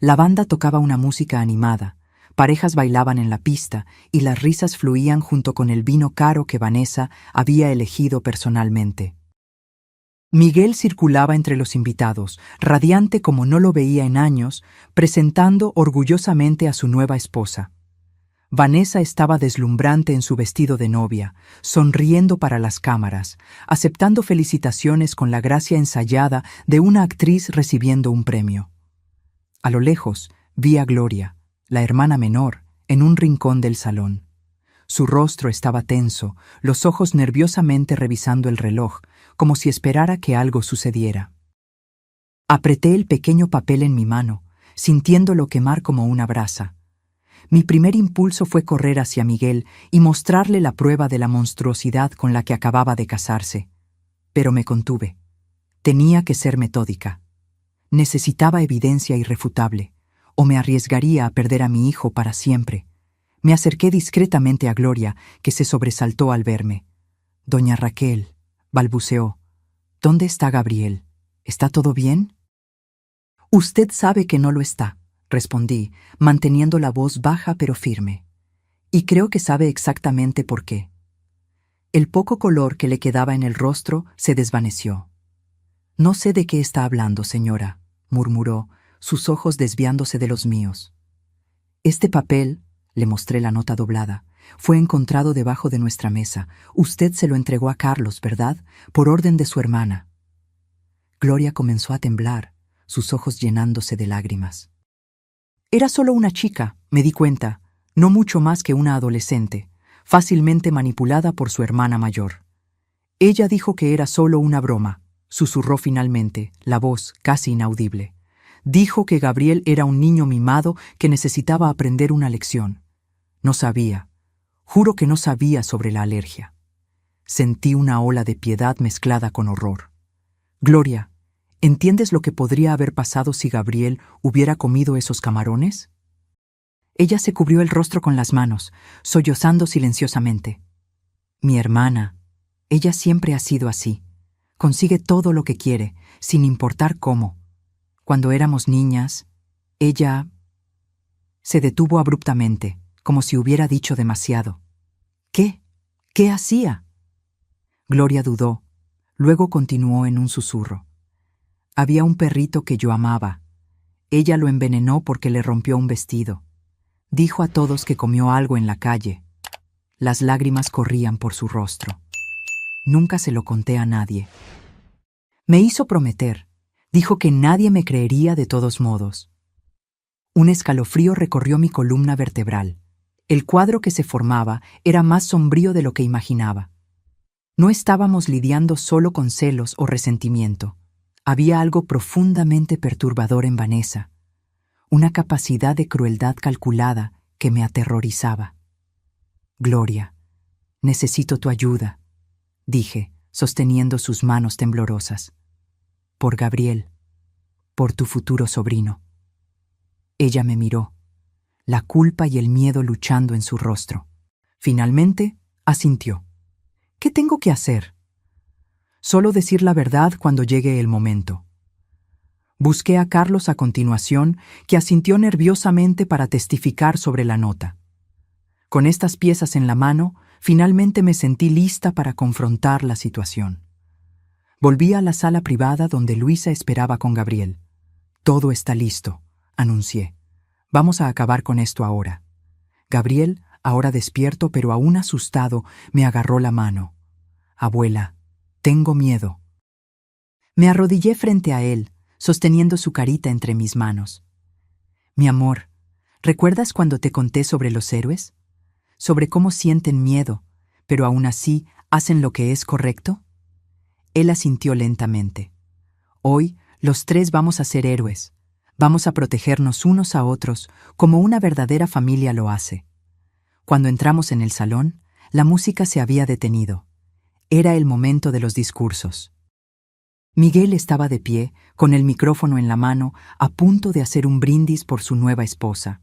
La banda tocaba una música animada, parejas bailaban en la pista y las risas fluían junto con el vino caro que Vanessa había elegido personalmente. Miguel circulaba entre los invitados, radiante como no lo veía en años, presentando orgullosamente a su nueva esposa. Vanessa estaba deslumbrante en su vestido de novia, sonriendo para las cámaras, aceptando felicitaciones con la gracia ensayada de una actriz recibiendo un premio. A lo lejos vi a Gloria, la hermana menor, en un rincón del salón. Su rostro estaba tenso, los ojos nerviosamente revisando el reloj, como si esperara que algo sucediera. Apreté el pequeño papel en mi mano, sintiéndolo quemar como una brasa. Mi primer impulso fue correr hacia Miguel y mostrarle la prueba de la monstruosidad con la que acababa de casarse. Pero me contuve. Tenía que ser metódica. Necesitaba evidencia irrefutable, o me arriesgaría a perder a mi hijo para siempre. Me acerqué discretamente a Gloria, que se sobresaltó al verme. «Doña Raquel», balbuceó, «¿dónde está Gabriel? ¿Está todo bien?» «Usted sabe que no lo está», respondí, manteniendo la voz baja pero firme. «Y creo que sabe exactamente por qué». El poco color que le quedaba en el rostro se desvaneció. «No sé de qué está hablando, señora», murmuró, sus ojos desviándose de los míos. «Este papel», le mostré la nota doblada, «fue encontrado debajo de nuestra mesa. Usted se lo entregó a Carlos, ¿verdad? Por orden de su hermana». Gloria comenzó a temblar, sus ojos llenándose de lágrimas. Era solo una chica, me di cuenta, no mucho más que una adolescente, fácilmente manipulada por su hermana mayor. Ella dijo que era solo una broma, susurró finalmente, la voz casi inaudible. Dijo que Gabriel era un niño mimado que necesitaba aprender una lección. No sabía, juro que no sabía sobre la alergia. Sentí una ola de piedad mezclada con horror. «Gloria, ¿entiendes lo que podría haber pasado si Gabriel hubiera comido esos camarones?» Ella se cubrió el rostro con las manos, sollozando silenciosamente. «Mi hermana, ella siempre ha sido así. Consigue todo lo que quiere, sin importar cómo. Cuando éramos niñas, ella...» Se detuvo abruptamente, como si hubiera dicho demasiado. «¿Qué? ¿Qué hacía?» Gloria dudó, luego continuó en un susurro. «Había un perrito que yo amaba. Ella lo envenenó porque le rompió un vestido. Dijo a todos que comió algo en la calle». Las lágrimas corrían por su rostro. «Nunca se lo conté a nadie. Me hizo prometer. Dijo que nadie me creería de todos modos». Un escalofrío recorrió mi columna vertebral. El cuadro que se formaba era más sombrío de lo que imaginaba. No estábamos lidiando solo con celos o resentimiento. Había algo profundamente perturbador en Vanessa, una capacidad de crueldad calculada que me aterrorizaba. «Gloria, necesito tu ayuda», dije, sosteniendo sus manos temblorosas. «Por Gabriel, por tu futuro sobrino». Ella me miró, la culpa y el miedo luchando en su rostro. Finalmente, asintió. «¿Qué tengo que hacer?» «Solo decir la verdad cuando llegue el momento». Busqué a Carlos a continuación, que asintió nerviosamente para testificar sobre la nota. Con estas piezas en la mano, finalmente me sentí lista para confrontar la situación. Volví a la sala privada donde Luisa esperaba con Gabriel. «Todo está listo», anuncié. «Vamos a acabar con esto ahora». Gabriel, ahora despierto pero aún asustado, me agarró la mano. «Abuela, tengo miedo». Me arrodillé frente a él, sosteniendo su carita entre mis manos. «Mi amor, ¿recuerdas cuando te conté sobre los héroes? Sobre cómo sienten miedo, pero aún así hacen lo que es correcto?» Él asintió lentamente. «Hoy, los tres vamos a ser héroes. Vamos a protegernos unos a otros como una verdadera familia lo hace». Cuando entramos en el salón, la música se había detenido. Era el momento de los discursos. Miguel estaba de pie, con el micrófono en la mano, a punto de hacer un brindis por su nueva esposa.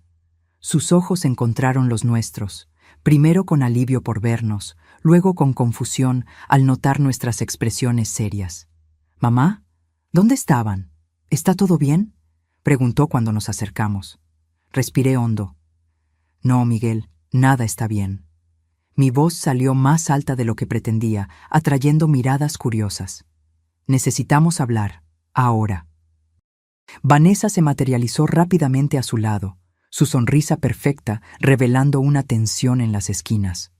Sus ojos encontraron los nuestros, primero con alivio por vernos, luego con confusión al notar nuestras expresiones serias. «Mamá, ¿Dónde estaban? ¿Está todo bien?, preguntó cuando nos acercamos. Respiré hondo. No, Miguel, nada está bien. Mi voz salió más alta de lo que pretendía, atrayendo miradas curiosas. Necesitamos hablar, ahora. Vanessa se materializó rápidamente a su lado, su sonrisa perfecta revelando una tensión en las esquinas.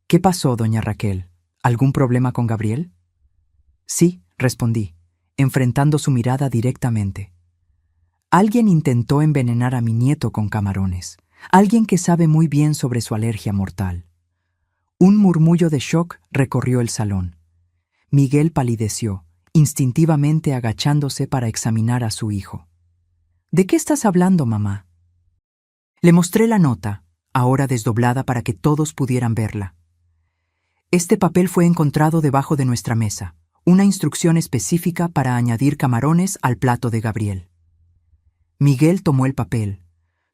¿Qué pasó, doña Raquel? ¿Algún problema con Gabriel? Sí, respondí, enfrentando su mirada directamente. Alguien intentó envenenar a mi nieto con camarones. Alguien que sabe muy bien sobre su alergia mortal. Un murmullo de shock recorrió el salón. Miguel palideció, instintivamente agachándose para examinar a su hijo. ¿De qué estás hablando, mamá? Le mostré la nota, ahora desdoblada para que todos pudieran verla. Este papel fue encontrado debajo de nuestra mesa, una instrucción específica para añadir camarones al plato de Gabriel. Miguel tomó el papel.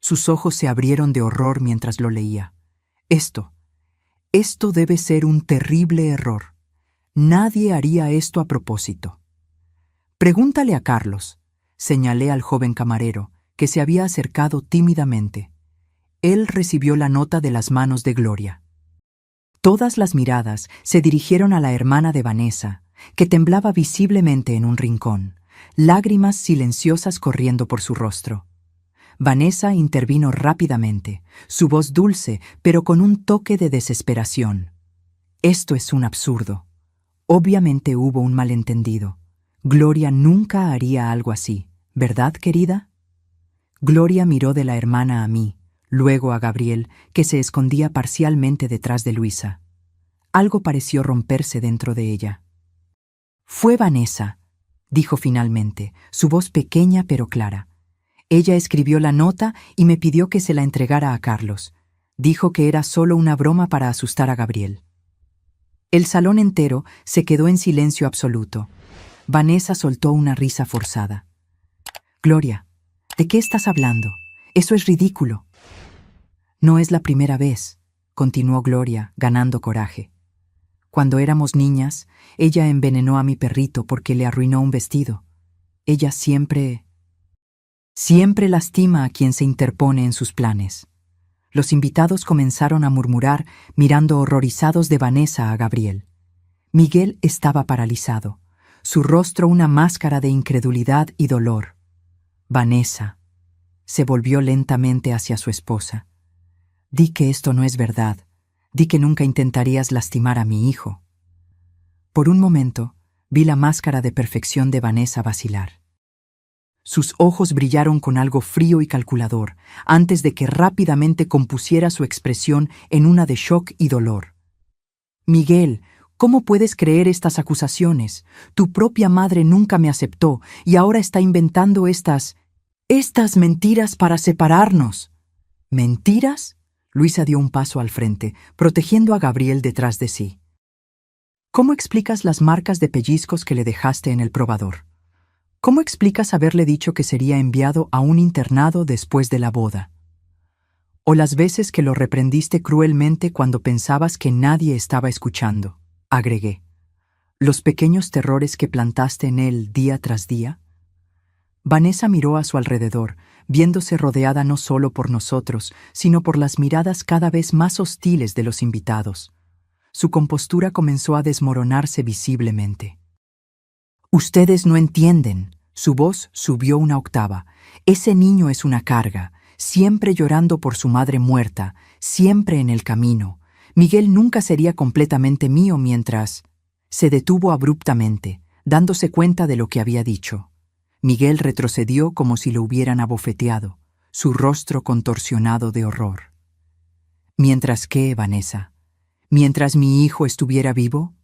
Sus ojos se abrieron de horror mientras lo leía. Esto debe ser un terrible error. Nadie haría esto a propósito. Pregúntale a Carlos, señalé al joven camarero, que se había acercado tímidamente. Él recibió la nota de las manos de Gloria. Todas las miradas se dirigieron a la hermana de Vanessa, que temblaba visiblemente en un rincón, lágrimas silenciosas corriendo por su rostro. Vanessa intervino rápidamente, su voz dulce, pero con un toque de desesperación. Esto es un absurdo. Obviamente hubo un malentendido. Gloria nunca haría algo así, ¿verdad, querida? Gloria miró de la hermana a mí, luego a Gabriel, que se escondía parcialmente detrás de Luisa. Algo pareció romperse dentro de ella. Fue Vanessa, dijo finalmente, su voz pequeña pero clara. Ella escribió la nota y me pidió que se la entregara a Carlos. Dijo que era solo una broma para asustar a Gabriel. El salón entero se quedó en silencio absoluto. Vanessa soltó una risa forzada. Gloria, ¿de qué estás hablando? Eso es ridículo. No es la primera vez, continuó Gloria, ganando coraje. Cuando éramos niñas, ella envenenó a mi perrito porque le arruinó un vestido. Ella siempre lastima a quien se interpone en sus planes. Los invitados comenzaron a murmurar, mirando horrorizados de Vanessa a Gabriel. Miguel estaba paralizado, su rostro una máscara de incredulidad y dolor. Vanessa se volvió lentamente hacia su esposa. Di que esto no es verdad. Di que nunca intentarías lastimar a mi hijo. Por un momento, vi la máscara de perfección de Vanessa vacilar. Sus ojos brillaron con algo frío y calculador, antes de que rápidamente compusiera su expresión en una de shock y dolor. Miguel, ¿cómo puedes creer estas acusaciones? Tu propia madre nunca me aceptó y ahora está inventando estas mentiras para separarnos. ¿Mentiras? Luisa dio un paso al frente, protegiendo a Gabriel detrás de sí. ¿Cómo explicas las marcas de pellizcos que le dejaste en el probador? ¿Cómo explicas haberle dicho que sería enviado a un internado después de la boda? ¿O las veces que lo reprendiste cruelmente cuando pensabas que nadie estaba escuchando? Agregué. ¿Los pequeños terrores que plantaste en él día tras día? Vanessa miró a su alrededor, viéndose rodeada no solo por nosotros, sino por las miradas cada vez más hostiles de los invitados. Su compostura comenzó a desmoronarse visiblemente. Ustedes no entienden. Su voz subió una octava. Ese niño es una carga, siempre llorando por su madre muerta, siempre en el camino. Miguel nunca sería completamente mío mientras... Se detuvo abruptamente, dándose cuenta de lo que había dicho. Miguel retrocedió como si lo hubieran abofeteado, su rostro contorsionado de horror. ¿Mientras qué, Vanessa? ¿Mientras mi hijo estuviera vivo?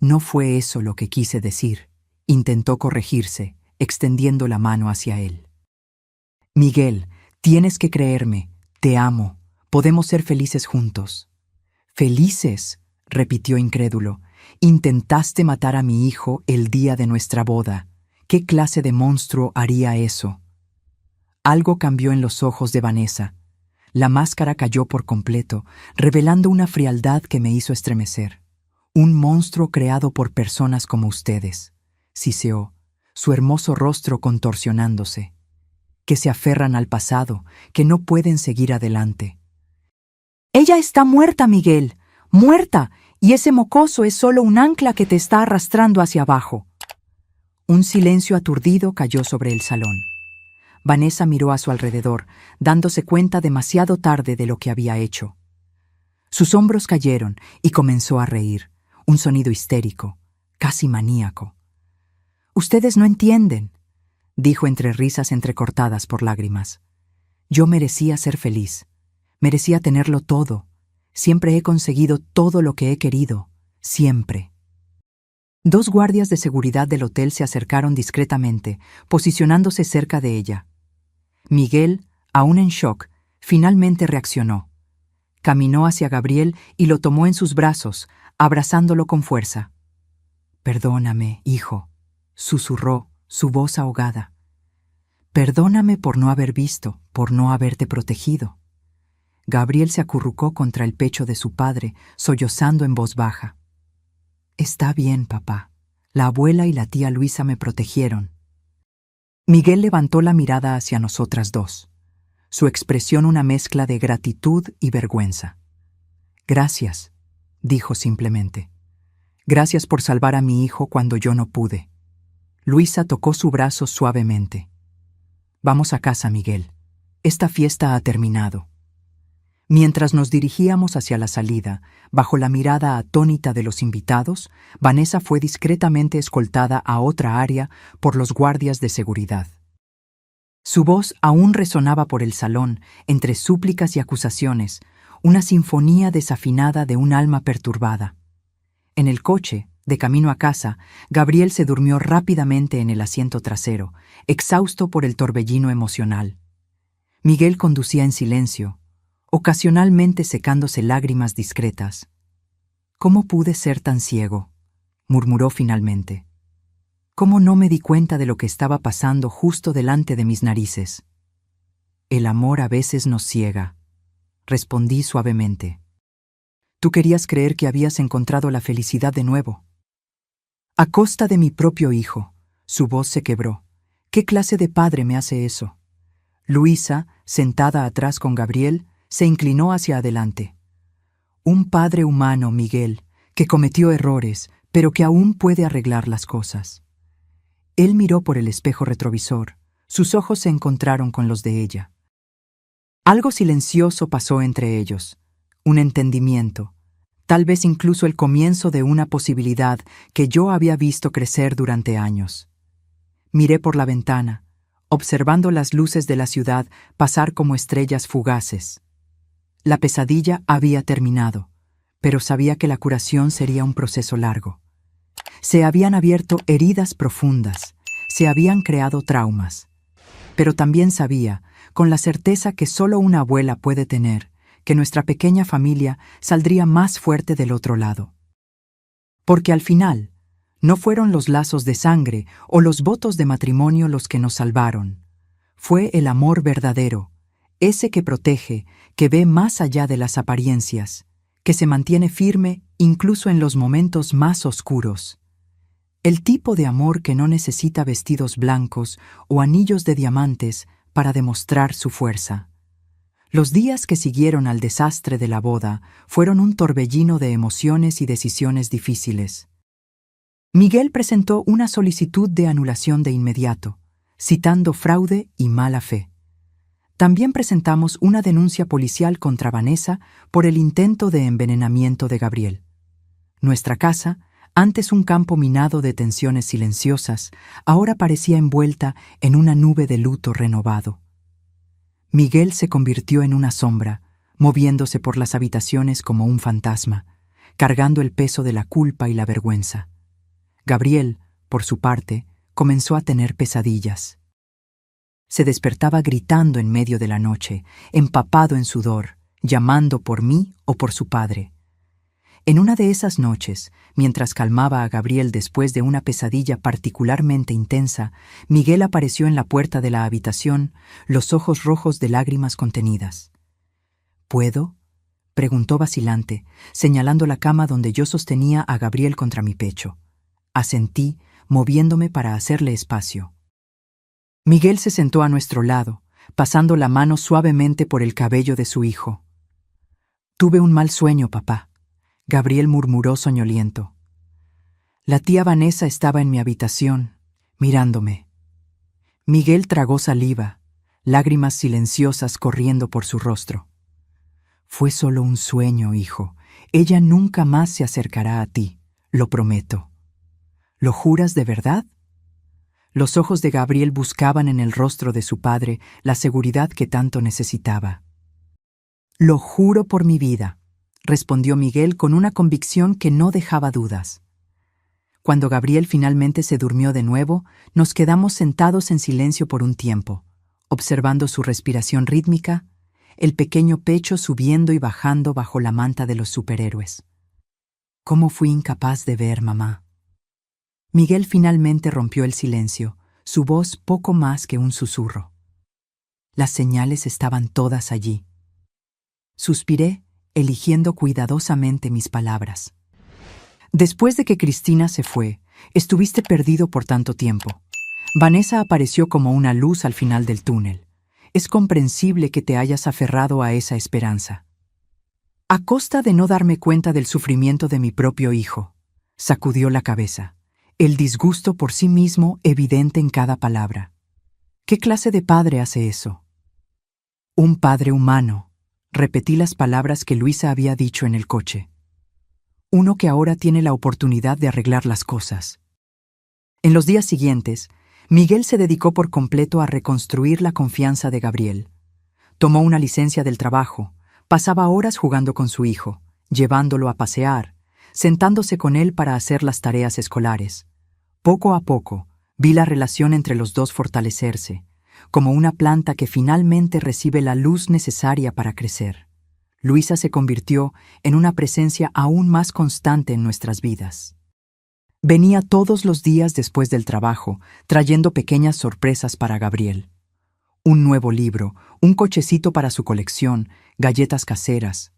No fue eso lo que quise decir. Intentó corregirse, extendiendo la mano hacia él. Miguel, tienes que creerme. Te amo. Podemos ser felices juntos. ¿Felices?, repitió incrédulo. Intentaste matar a mi hijo el día de nuestra boda. ¿Qué clase de monstruo haría eso? Algo cambió en los ojos de Vanessa. La máscara cayó por completo, revelando una frialdad que me hizo estremecer. Un monstruo creado por personas como ustedes. siseó, su hermoso rostro contorsionándose. Que se aferran al pasado, que no pueden seguir adelante. Ella está muerta, Miguel, muerta, y ese mocoso es solo un ancla que te está arrastrando hacia abajo. Un silencio aturdido cayó sobre el salón. Vanessa miró a su alrededor, dándose cuenta demasiado tarde de lo que había hecho. Sus hombros cayeron y comenzó a reír, un sonido histérico, casi maníaco. «Ustedes no entienden», dijo entre risas entrecortadas por lágrimas. «Yo merecía ser feliz, merecía tenerlo todo. Siempre he conseguido todo lo que he querido, siempre». Dos guardias de seguridad del hotel se acercaron discretamente, posicionándose cerca de ella. Miguel, aún en shock, finalmente reaccionó. Caminó hacia Gabriel y lo tomó en sus brazos, abrazándolo con fuerza. «Perdóname, hijo», susurró, su voz ahogada. «Perdóname por no haber visto, por no haberte protegido». Gabriel se acurrucó contra el pecho de su padre, sollozando en voz baja. «Está bien, papá. La abuela y la tía Luisa me protegieron». Miguel levantó la mirada hacia nosotras dos, su expresión una mezcla de gratitud y vergüenza. «Gracias», dijo simplemente. «Gracias por salvar a mi hijo cuando yo no pude». Luisa tocó su brazo suavemente. «Vamos a casa, Miguel. Esta fiesta ha terminado». Mientras nos dirigíamos hacia la salida, bajo la mirada atónita de los invitados, Vanessa fue discretamente escoltada a otra área por los guardias de seguridad. Su voz aún resonaba por el salón, entre súplicas y acusaciones, una sinfonía desafinada de un alma perturbada. En el coche, de camino a casa, Gabriel se durmió rápidamente en el asiento trasero, exhausto por el torbellino emocional. Miguel conducía en silencio, ocasionalmente secándose lágrimas discretas. «¿Cómo pude ser tan ciego?», murmuró finalmente. «¿Cómo no me di cuenta de lo que estaba pasando justo delante de mis narices?». «El amor a veces nos ciega», respondí suavemente. «Tú querías creer que habías encontrado la felicidad de nuevo». «A costa de mi propio hijo», su voz se quebró. «¿Qué clase de padre me hace eso?». Luisa, sentada atrás con Gabriel, se inclinó hacia adelante. «Un padre humano, Miguel, que cometió errores, pero que aún puede arreglar las cosas». Él miró por el espejo retrovisor. Sus ojos se encontraron con los de ella. Algo silencioso pasó entre ellos, un entendimiento, tal vez incluso el comienzo de una posibilidad que yo había visto crecer durante años. Miré por la ventana, observando las luces de la ciudad pasar como estrellas fugaces. La pesadilla había terminado, pero sabía que la curación sería un proceso largo. Se habían abierto heridas profundas, se habían creado traumas. Pero también sabía, con la certeza que solo una abuela puede tener, que nuestra pequeña familia saldría más fuerte del otro lado. Porque al final, no fueron los lazos de sangre o los votos de matrimonio los que nos salvaron. Fue el amor verdadero, ese que protege, que ve más allá de las apariencias, que se mantiene firme incluso en los momentos más oscuros. El tipo de amor que no necesita vestidos blancos o anillos de diamantes para demostrar su fuerza. Los días que siguieron al desastre de la boda fueron un torbellino de emociones y decisiones difíciles. Miguel presentó una solicitud de anulación de inmediato, citando fraude y mala fe. También presentamos una denuncia policial contra Vanessa por el intento de envenenamiento de Gabriel. Nuestra casa, antes un campo minado de tensiones silenciosas, ahora parecía envuelta en una nube de luto renovado. Miguel se convirtió en una sombra, moviéndose por las habitaciones como un fantasma, cargando el peso de la culpa y la vergüenza. Gabriel, por su parte, comenzó a tener pesadillas. Se despertaba gritando en medio de la noche, empapado en sudor, llamando por mí o por su padre. En una de esas noches, mientras calmaba a Gabriel después de una pesadilla particularmente intensa, Miguel apareció en la puerta de la habitación, los ojos rojos de lágrimas contenidas. «¿Puedo?», preguntó vacilante, señalando la cama donde yo sostenía a Gabriel contra mi pecho. Asentí, moviéndome para hacerle espacio. Miguel se sentó a nuestro lado, pasando la mano suavemente por el cabello de su hijo. «Tuve un mal sueño, papá», Gabriel murmuró soñoliento. La tía Vanessa estaba en mi habitación, mirándome. Miguel tragó saliva, lágrimas silenciosas corriendo por su rostro. «Fue solo un sueño, hijo. Ella nunca más se acercará a ti, lo prometo». «¿Lo juras de verdad?». Los ojos de Gabriel buscaban en el rostro de su padre la seguridad que tanto necesitaba. «Lo juro por mi vida», respondió Miguel con una convicción que no dejaba dudas. Cuando Gabriel finalmente se durmió de nuevo, nos quedamos sentados en silencio por un tiempo, observando su respiración rítmica, el pequeño pecho subiendo y bajando bajo la manta de los superhéroes. «¿Cómo fui incapaz de ver, mamá?». Miguel finalmente rompió el silencio, su voz poco más que un susurro. Las señales estaban todas allí. Suspiré, eligiendo cuidadosamente mis palabras. «Después de que Cristina se fue, estuviste perdido por tanto tiempo. Vanessa apareció como una luz al final del túnel. Es comprensible que te hayas aferrado a esa esperanza. A costa de no darme cuenta del sufrimiento de mi propio hijo», sacudió la cabeza, el disgusto por sí mismo evidente en cada palabra. «¿Qué clase de padre hace eso?». «Un padre humano», repetí las palabras que Luisa había dicho en el coche. «Uno que ahora tiene la oportunidad de arreglar las cosas». En los días siguientes, Miguel se dedicó por completo a reconstruir la confianza de Gabriel. Tomó una licencia del trabajo, pasaba horas jugando con su hijo, llevándolo a pasear, sentándose con él para hacer las tareas escolares. Poco a poco, vi la relación entre los dos fortalecerse, como una planta que finalmente recibe la luz necesaria para crecer. Luisa se convirtió en una presencia aún más constante en nuestras vidas. Venía todos los días después del trabajo, trayendo pequeñas sorpresas para Gabriel. Un nuevo libro, un cochecito para su colección, galletas caseras.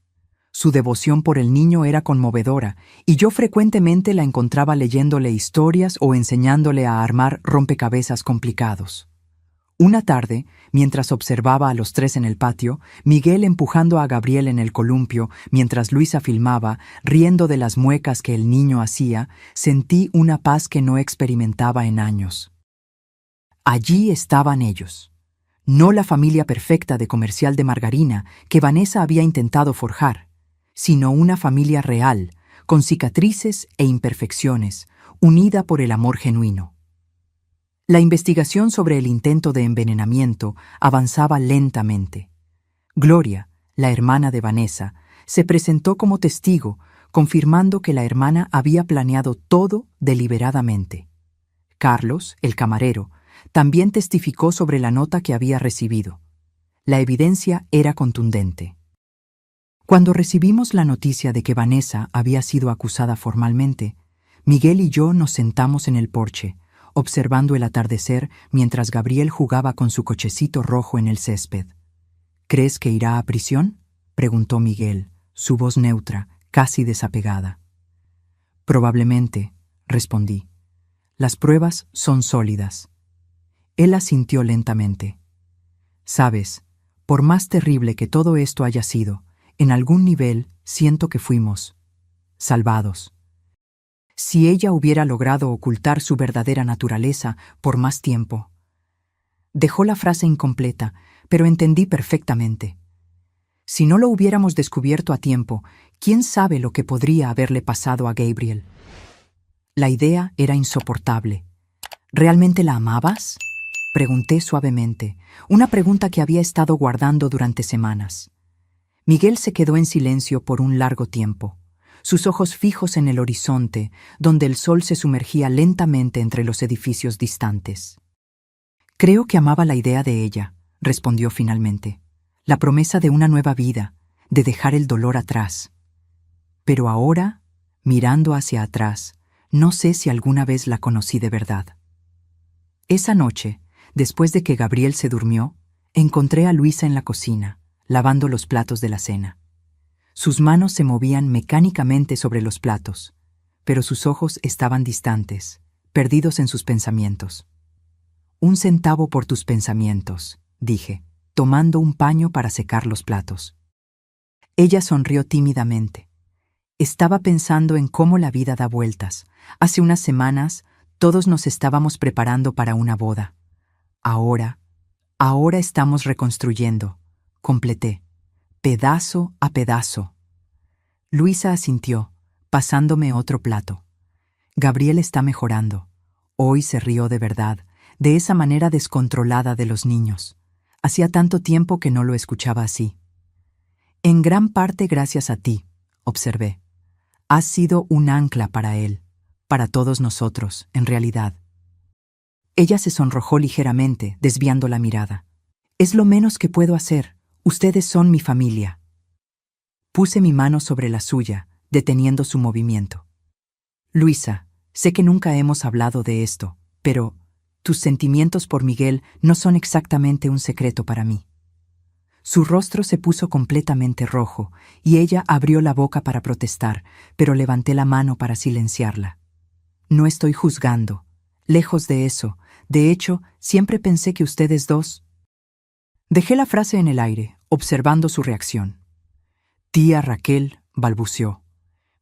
Su devoción por el niño era conmovedora, y yo frecuentemente la encontraba leyéndole historias o enseñándole a armar rompecabezas complicados. Una tarde, mientras observaba a los tres en el patio, Miguel empujando a Gabriel en el columpio, mientras Luisa filmaba, riendo de las muecas que el niño hacía, sentí una paz que no experimentaba en años. Allí estaban ellos. No la familia perfecta de comercial de margarina que Vanessa había intentado forjar, sino una familia real, con cicatrices e imperfecciones, unida por el amor genuino. La investigación sobre el intento de envenenamiento avanzaba lentamente. Gloria, la hermana de Vanessa, se presentó como testigo, confirmando que la hermana había planeado todo deliberadamente. Carlos, el camarero, también testificó sobre la nota que había recibido. La evidencia era contundente. Cuando recibimos la noticia de que Vanessa había sido acusada formalmente, Miguel y yo nos sentamos en el porche, observando el atardecer mientras Gabriel jugaba con su cochecito rojo en el césped. «¿Crees que irá a prisión?», preguntó Miguel, su voz neutra, casi desapegada. «Probablemente», respondí. «Las pruebas son sólidas». Él asintió lentamente. «Sabes, por más terrible que todo esto haya sido, en algún nivel siento que fuimos salvados. Si ella hubiera logrado ocultar su verdadera naturaleza por más tiempo». Dejó la frase incompleta, pero entendí perfectamente. Si no lo hubiéramos descubierto a tiempo, ¿quién sabe lo que podría haberle pasado a Gabriel? La idea era insoportable. ¿Realmente la amabas?, pregunté suavemente, una pregunta que había estado guardando durante semanas. Miguel se quedó en silencio por un largo tiempo, sus ojos fijos en el horizonte, donde el sol se sumergía lentamente entre los edificios distantes. «Creo que amaba la idea de ella», respondió finalmente, «la promesa de una nueva vida, de dejar el dolor atrás. Pero ahora, mirando hacia atrás, no sé si alguna vez la conocí de verdad». Esa noche, después de que Gabriel se durmió, encontré a Luisa en la cocina, lavando los platos de la cena. Sus manos se movían mecánicamente sobre los platos, pero sus ojos estaban distantes, perdidos en sus pensamientos. 1 centavo por tus pensamientos, dije, tomando un paño para secar los platos. Ella sonrió tímidamente. Estaba pensando en cómo la vida da vueltas. Hace unas semanas, todos nos estábamos preparando para una boda. Ahora estamos reconstruyendo, completé, pedazo a pedazo. Luisa asintió, pasándome otro plato. Gabriel está mejorando. Hoy se rió de verdad, de esa manera descontrolada de los niños. Hacía tanto tiempo que no lo escuchaba así. En gran parte gracias a ti, observé. Has sido un ancla para él, para todos nosotros, en realidad. Ella se sonrojó ligeramente, desviando la mirada. Es lo menos que puedo hacer. Ustedes son mi familia. Puse mi mano sobre la suya, deteniendo su movimiento. Luisa, sé que nunca hemos hablado de esto, pero tus sentimientos por Miguel no son exactamente un secreto para mí. Su rostro se puso completamente rojo, y ella abrió la boca para protestar, pero levanté la mano para silenciarla. No estoy juzgando. Lejos de eso. De hecho, siempre pensé que ustedes dos... Dejé la frase en el aire, observando su reacción. Tía Raquel balbuceó.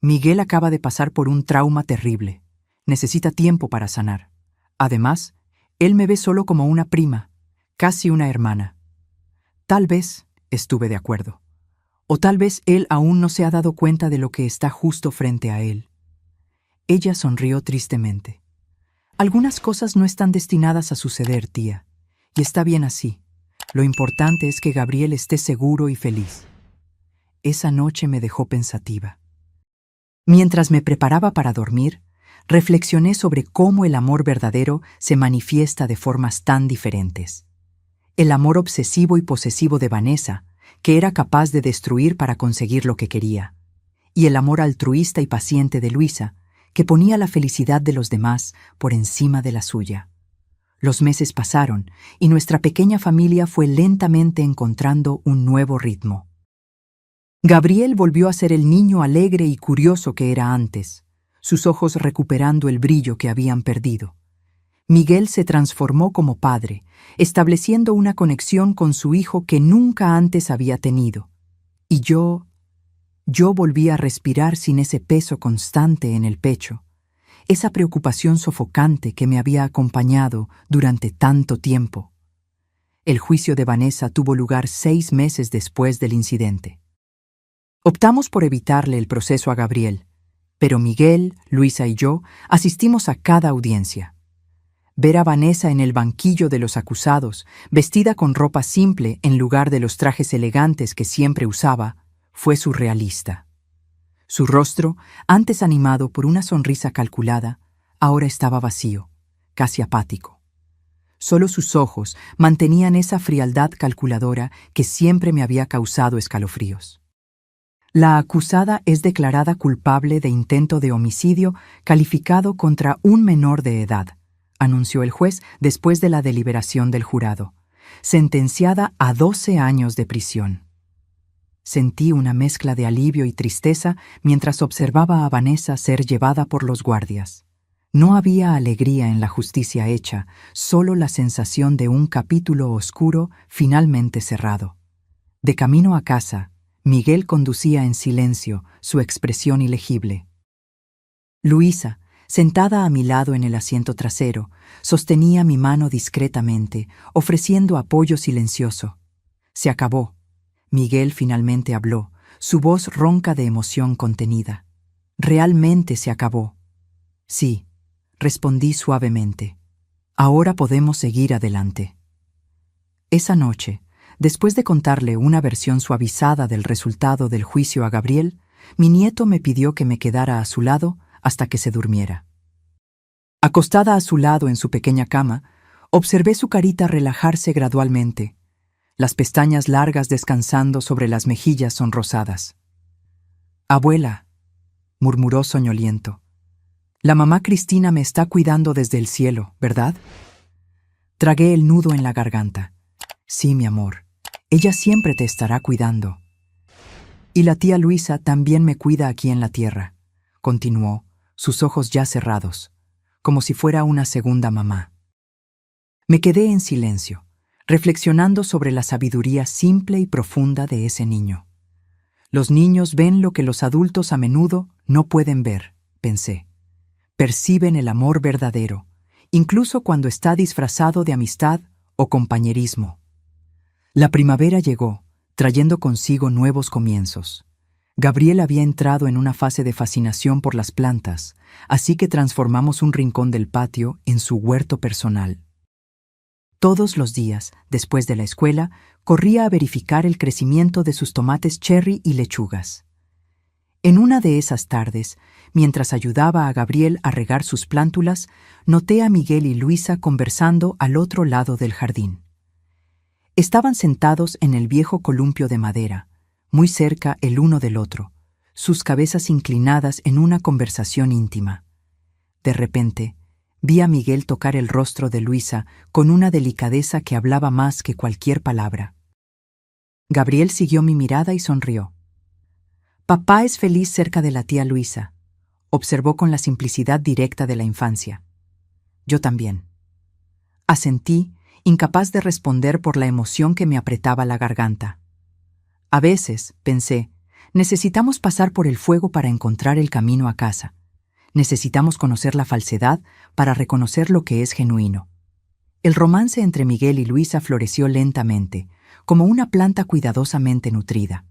Miguel acaba de pasar por un trauma terrible. Necesita tiempo para sanar. Además, él me ve solo como una prima, casi una hermana. Tal vez, estuve de acuerdo. O tal vez él aún no se ha dado cuenta de lo que está justo frente a él. Ella sonrió tristemente. Algunas cosas no están destinadas a suceder, tía, y está bien así. Lo importante es que Gabriel esté seguro y feliz. Esa noche me dejó pensativa. Mientras me preparaba para dormir, reflexioné sobre cómo el amor verdadero se manifiesta de formas tan diferentes. El amor obsesivo y posesivo de Vanessa, que era capaz de destruir para conseguir lo que quería, y el amor altruista y paciente de Luisa, que ponía la felicidad de los demás por encima de la suya. Los meses pasaron y nuestra pequeña familia fue lentamente encontrando un nuevo ritmo. Gabriel volvió a ser el niño alegre y curioso que era antes, sus ojos recuperando el brillo que habían perdido. Miguel se transformó como padre, estableciendo una conexión con su hijo que nunca antes había tenido. Y yo volví a respirar sin ese peso constante en el pecho, esa preocupación sofocante que me había acompañado durante tanto tiempo. El juicio de Vanessa tuvo lugar 6 meses después del incidente. Optamos por evitarle el proceso a Gabriel, pero Miguel, Luisa y yo asistimos a cada audiencia. Ver a Vanessa en el banquillo de los acusados, vestida con ropa simple en lugar de los trajes elegantes que siempre usaba, fue surrealista. Su rostro, antes animado por una sonrisa calculada, ahora estaba vacío, casi apático. Solo sus ojos mantenían esa frialdad calculadora que siempre me había causado escalofríos. La acusada es declarada culpable de intento de homicidio calificado contra un menor de edad, anunció el juez después de la deliberación del jurado, sentenciada a 12 años de prisión. Sentí una mezcla de alivio y tristeza mientras observaba a Vanessa ser llevada por los guardias. No había alegría en la justicia hecha, solo la sensación de un capítulo oscuro finalmente cerrado. De camino a casa, Miguel conducía en silencio, su expresión ilegible. Luisa, sentada a mi lado en el asiento trasero, sostenía mi mano discretamente, ofreciendo apoyo silencioso. Se acabó. Miguel finalmente habló, su voz ronca de emoción contenida. Realmente se acabó. Sí, respondí suavemente. Ahora podemos seguir adelante. Esa noche, después de contarle una versión suavizada del resultado del juicio a Gabriel, mi nieto me pidió que me quedara a su lado hasta que se durmiera. Acostada a su lado en su pequeña cama, observé su carita relajarse gradualmente, las pestañas largas descansando sobre las mejillas sonrosadas. «Abuela», murmuró soñoliento, «la mamá Cristina me está cuidando desde el cielo, ¿verdad?» Tragué el nudo en la garganta. «Sí, mi amor, ella siempre te estará cuidando». «Y la tía Luisa también me cuida aquí en la tierra», continuó, sus ojos ya cerrados. como si fuera una segunda mamá. Me quedé en silencio, reflexionando sobre la sabiduría simple y profunda de ese niño. Los niños ven lo que los adultos a menudo no pueden ver, pensé. Perciben el amor verdadero, incluso cuando está disfrazado de amistad o compañerismo. La primavera llegó, trayendo consigo nuevos comienzos. Gabriel había entrado en una fase de fascinación por las plantas, así que transformamos un rincón del patio en su huerto personal. Todos los días, después de la escuela, corría a verificar el crecimiento de sus tomates cherry y lechugas. En una de esas tardes, mientras ayudaba a Gabriel a regar sus plántulas, noté a Miguel y Luisa conversando al otro lado del jardín. Estaban sentados en el viejo columpio de madera, muy cerca el uno del otro, sus cabezas inclinadas en una conversación íntima. De repente, vi a Miguel tocar el rostro de Luisa con una delicadeza que hablaba más que cualquier palabra. Gabriel siguió mi mirada y sonrió. «Papá es feliz cerca de la tía Luisa», observó con la simplicidad directa de la infancia. Yo también. Asentí, incapaz de responder por la emoción que me apretaba la garganta. A veces, pensé, necesitamos pasar por el fuego para encontrar el camino a casa. Necesitamos conocer la falsedad para reconocer lo que es genuino. El romance entre Miguel y Luisa floreció lentamente, como una planta cuidadosamente nutrida.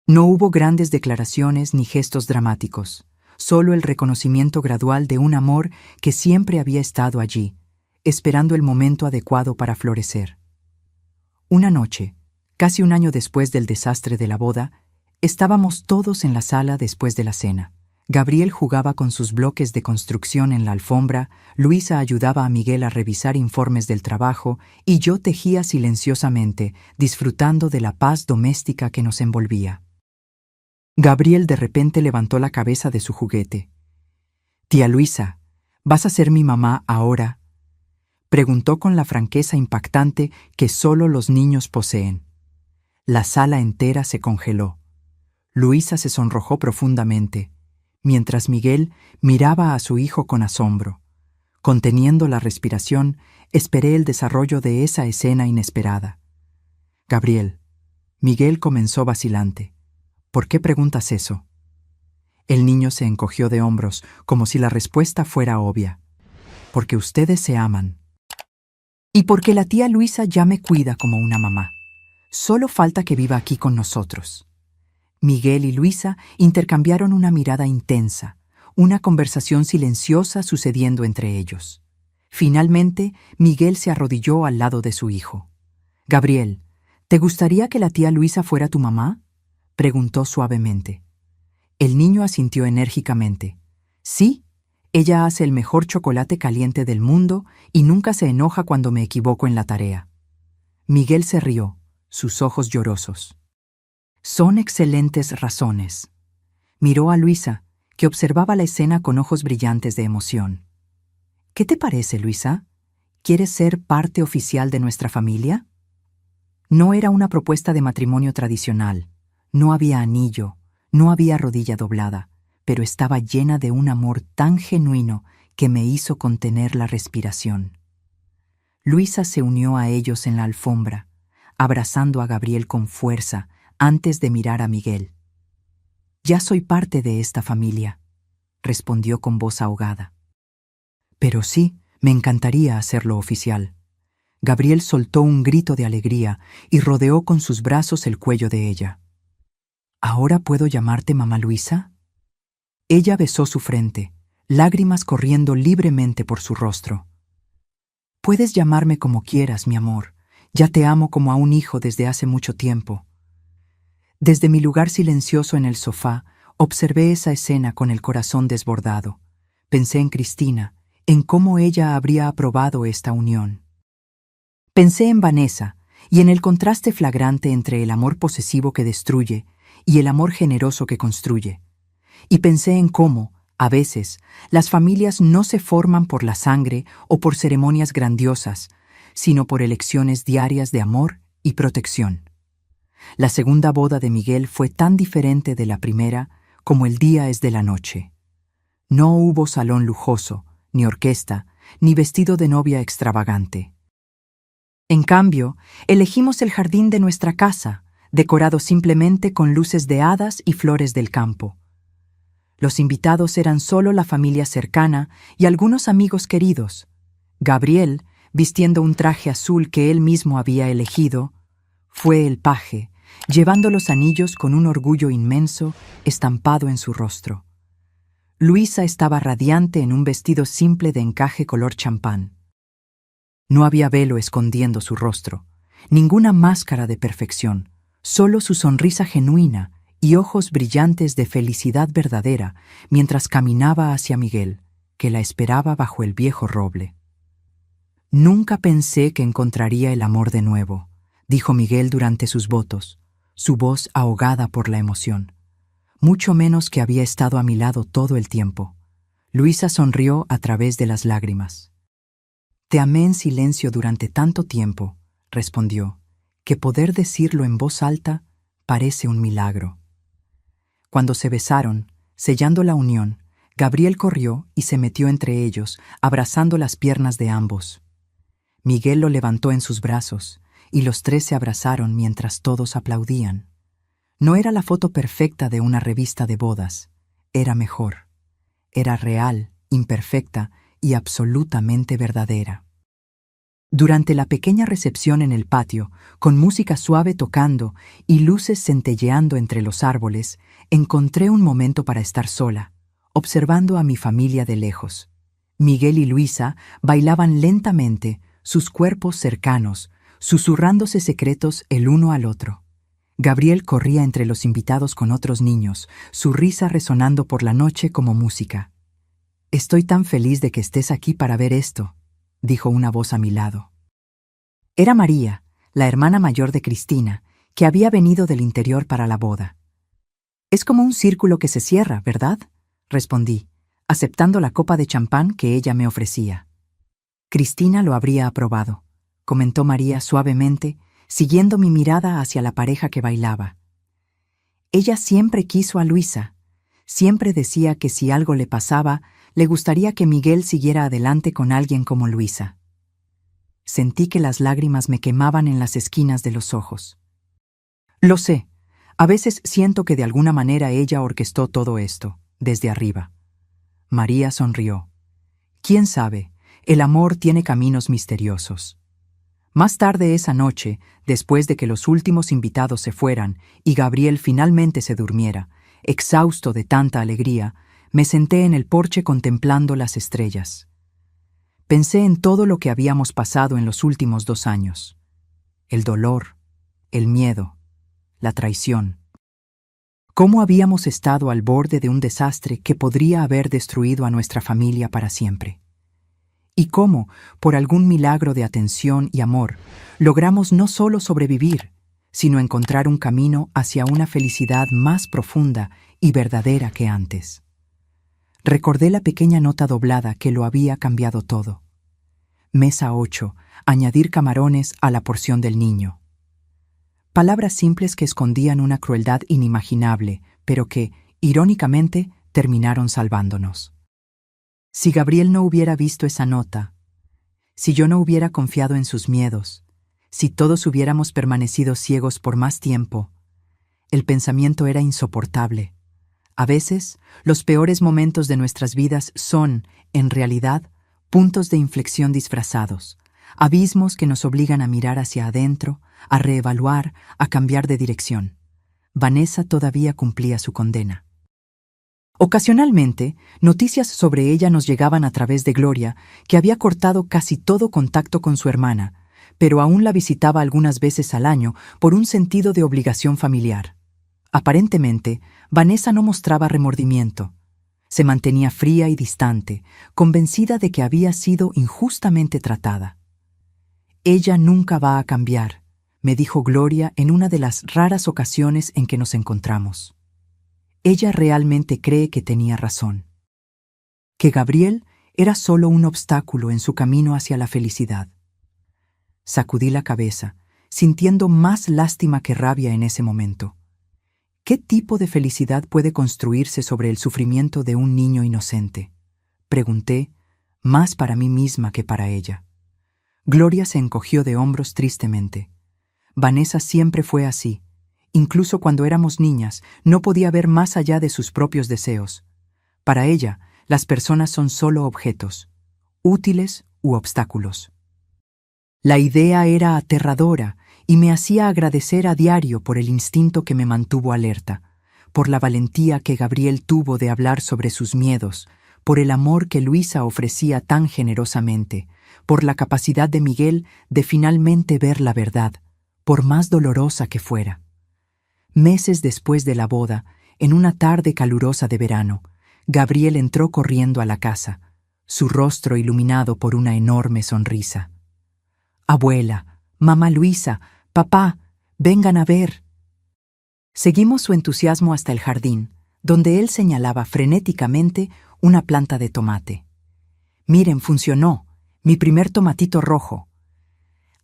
No hubo grandes declaraciones ni gestos dramáticos, solo el reconocimiento gradual de un amor que siempre había estado allí, esperando el momento adecuado para florecer. Una noche, casi un año después del desastre de la boda, estábamos todos en la sala después de la cena. Gabriel jugaba con sus bloques de construcción en la alfombra, Luisa ayudaba a Miguel a revisar informes del trabajo y yo tejía silenciosamente, disfrutando de la paz doméstica que nos envolvía. Gabriel de repente levantó la cabeza de su juguete. «Tía Luisa, ¿vas a ser mi mamá ahora?», preguntó con la franqueza impactante que solo los niños poseen. La sala entera se congeló. Luisa se sonrojó profundamente, mientras Miguel miraba a su hijo con asombro. Conteniendo la respiración, esperé el desarrollo de esa escena inesperada. «Gabriel», Miguel comenzó vacilante, «¿por qué preguntas eso?». El niño se encogió de hombros, como si la respuesta fuera obvia. «Porque ustedes se aman. Y porque la tía Luisa ya me cuida como una mamá. Solo falta que viva aquí con nosotros». Miguel y Luisa intercambiaron una mirada intensa, una conversación silenciosa sucediendo entre ellos. Finalmente, Miguel se arrodilló al lado de su hijo. «Gabriel, ¿te gustaría que la tía Luisa fuera tu mamá?», preguntó suavemente. El niño asintió enérgicamente. «Sí, ella hace el mejor chocolate caliente del mundo y nunca se enoja cuando me equivoco en la tarea». Miguel se rió, sus ojos llorosos. «Son excelentes razones». Miró a Luisa, que observaba la escena con ojos brillantes de emoción. «¿Qué te parece, Luisa? ¿Quieres ser parte oficial de nuestra familia?». No era una propuesta de matrimonio tradicional. No había anillo, no había rodilla doblada, pero estaba llena de un amor tan genuino que me hizo contener la respiración. Luisa se unió a ellos en la alfombra, abrazando a Gabriel con fuerza antes de mirar a Miguel. «Ya soy parte de esta familia», respondió con voz ahogada. «Pero sí, me encantaría hacerlo oficial». Gabriel soltó un grito de alegría y rodeó con sus brazos el cuello de ella. «¿Ahora puedo llamarte mamá Luisa?». Ella besó su frente, lágrimas corriendo libremente por su rostro. «Puedes llamarme como quieras, mi amor. Ya te amo como a un hijo desde hace mucho tiempo». Desde mi lugar silencioso en el sofá, observé esa escena con el corazón desbordado. Pensé en Cristina, en cómo ella habría aprobado esta unión. Pensé en Vanessa y en el contraste flagrante entre el amor posesivo que destruye y el amor generoso que construye. Y pensé en cómo, a veces, las familias no se forman por la sangre o por ceremonias grandiosas, sino por elecciones diarias de amor y protección. La segunda boda de Miguel fue tan diferente de la primera como el día es de la noche. No hubo salón lujoso, ni orquesta, ni vestido de novia extravagante. En cambio, elegimos el jardín de nuestra casa, decorado simplemente con luces de hadas y flores del campo. Los invitados eran solo la familia cercana y algunos amigos queridos. Gabriel, vistiendo un traje azul que él mismo había elegido, fue el paje, llevando los anillos con un orgullo inmenso estampado en su rostro. Luisa estaba radiante en un vestido simple de encaje color champán. No había velo escondiendo su rostro, ninguna máscara de perfección, solo su sonrisa genuina y ojos brillantes de felicidad verdadera mientras caminaba hacia Miguel, que la esperaba bajo el viejo roble. «Nunca pensé que encontraría el amor de nuevo», dijo Miguel durante sus votos, su voz ahogada por la emoción. «Mucho menos que había estado a mi lado todo el tiempo». Luisa sonrió a través de las lágrimas. «Te amé en silencio durante tanto tiempo», respondió, «que poder decirlo en voz alta parece un milagro». Cuando se besaron, sellando la unión, Gabriel corrió y se metió entre ellos, abrazando las piernas de ambos. Miguel lo levantó en sus brazos, y los tres se abrazaron mientras todos aplaudían. No era la foto perfecta de una revista de bodas, era mejor. Era real, imperfecta y absolutamente verdadera. Durante la pequeña recepción en el patio, con música suave tocando y luces centelleando entre los árboles, encontré un momento para estar sola, observando a mi familia de lejos. Miguel y Luisa bailaban lentamente, sus cuerpos cercanos, susurrándose secretos el uno al otro. Gabriel corría entre los invitados con otros niños, su risa resonando por la noche como música. «Estoy tan feliz de que estés aquí para ver esto», dijo una voz a mi lado. Era María, la hermana mayor de Cristina, que había venido del interior para la boda. «Es como un círculo que se cierra, ¿verdad?», respondí, aceptando la copa de champán que ella me ofrecía. «Cristina lo habría aprobado», comentó María suavemente, siguiendo mi mirada hacia la pareja que bailaba. «Ella siempre quiso a Luisa. Siempre decía que si algo le pasaba, le gustaría que Miguel siguiera adelante con alguien como Luisa». Sentí que las lágrimas me quemaban en las esquinas de los ojos. «Lo sé. A veces siento que de alguna manera ella orquestó todo esto, desde arriba». María sonrió. «¿Quién sabe? El amor tiene caminos misteriosos». Más tarde esa noche, después de que los últimos invitados se fueran y Gabriel finalmente se durmiera, exhausto de tanta alegría, me senté en el porche contemplando las estrellas. Pensé en todo lo que habíamos pasado en los últimos 2 años. El dolor, el miedo, la traición. Cómo habíamos estado al borde de un desastre que podría haber destruido a nuestra familia para siempre. Y cómo, por algún milagro de atención y amor, logramos no solo sobrevivir, sino encontrar un camino hacia una felicidad más profunda y verdadera que antes. Recordé la pequeña nota doblada que lo había cambiado todo. Mesa 8, añadir camarones a la porción del niño. Palabras simples que escondían una crueldad inimaginable, pero que, irónicamente, terminaron salvándonos. Si Gabriel no hubiera visto esa nota, si yo no hubiera confiado en sus miedos, si todos hubiéramos permanecido ciegos por más tiempo, el pensamiento era insoportable. A veces, los peores momentos de nuestras vidas son, en realidad, puntos de inflexión disfrazados, abismos que nos obligan a mirar hacia adentro, a reevaluar, a cambiar de dirección. Vanessa todavía cumplía su condena. Ocasionalmente, noticias sobre ella nos llegaban a través de Gloria, que había cortado casi todo contacto con su hermana, pero aún la visitaba algunas veces al año por un sentido de obligación familiar. Aparentemente, Vanessa no mostraba remordimiento. Se mantenía fría y distante, convencida de que había sido injustamente tratada. «Ella nunca va a cambiar», me dijo Gloria en una de las raras ocasiones en que nos encontramos. Ella realmente cree que tenía razón. Que Gabriel era solo un obstáculo en su camino hacia la felicidad. Sacudí la cabeza, sintiendo más lástima que rabia en ese momento. ¿Qué tipo de felicidad puede construirse sobre el sufrimiento de un niño inocente?, pregunté, más para mí misma que para ella. Gloria se encogió de hombros tristemente. Vanessa siempre fue así. Incluso cuando éramos niñas, no podía ver más allá de sus propios deseos. Para ella, las personas son solo objetos, útiles u obstáculos. La idea era aterradora y me hacía agradecer a diario por el instinto que me mantuvo alerta, por la valentía que Gabriel tuvo de hablar sobre sus miedos, por el amor que Luisa ofrecía tan generosamente, por la capacidad de Miguel de finalmente ver la verdad, por más dolorosa que fuera. Meses después de la boda, en una tarde calurosa de verano, Gabriel entró corriendo a la casa, su rostro iluminado por una enorme sonrisa. «Abuela, mamá Luisa, papá, vengan a ver». Seguimos su entusiasmo hasta el jardín, donde él señalaba frenéticamente una planta de tomate. «Miren, funcionó, mi primer tomatito rojo».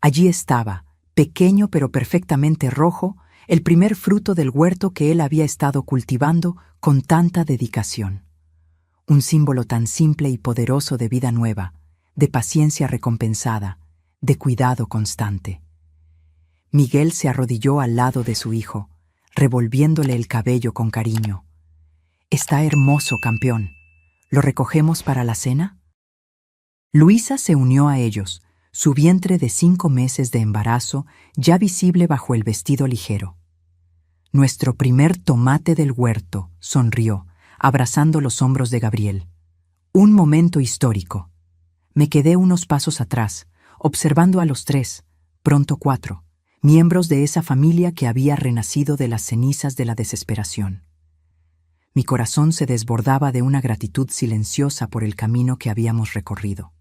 Allí estaba, pequeño pero perfectamente rojo, el primer fruto del huerto que él había estado cultivando con tanta dedicación. Un símbolo tan simple y poderoso de vida nueva, de paciencia recompensada, de cuidado constante. Miguel se arrodilló al lado de su hijo, revolviéndole el cabello con cariño. «Está hermoso, campeón. ¿Lo recogemos para la cena?» Luisa se unió a ellos, su vientre de 5 meses de embarazo ya visible bajo el vestido ligero. «Nuestro primer tomate del huerto», sonrió, abrazando los hombros de Gabriel. Un momento histórico. Me quedé unos pasos atrás, observando a los 3, pronto 4, miembros de esa familia que había renacido de las cenizas de la desesperación. Mi corazón se desbordaba de una gratitud silenciosa por el camino que habíamos recorrido.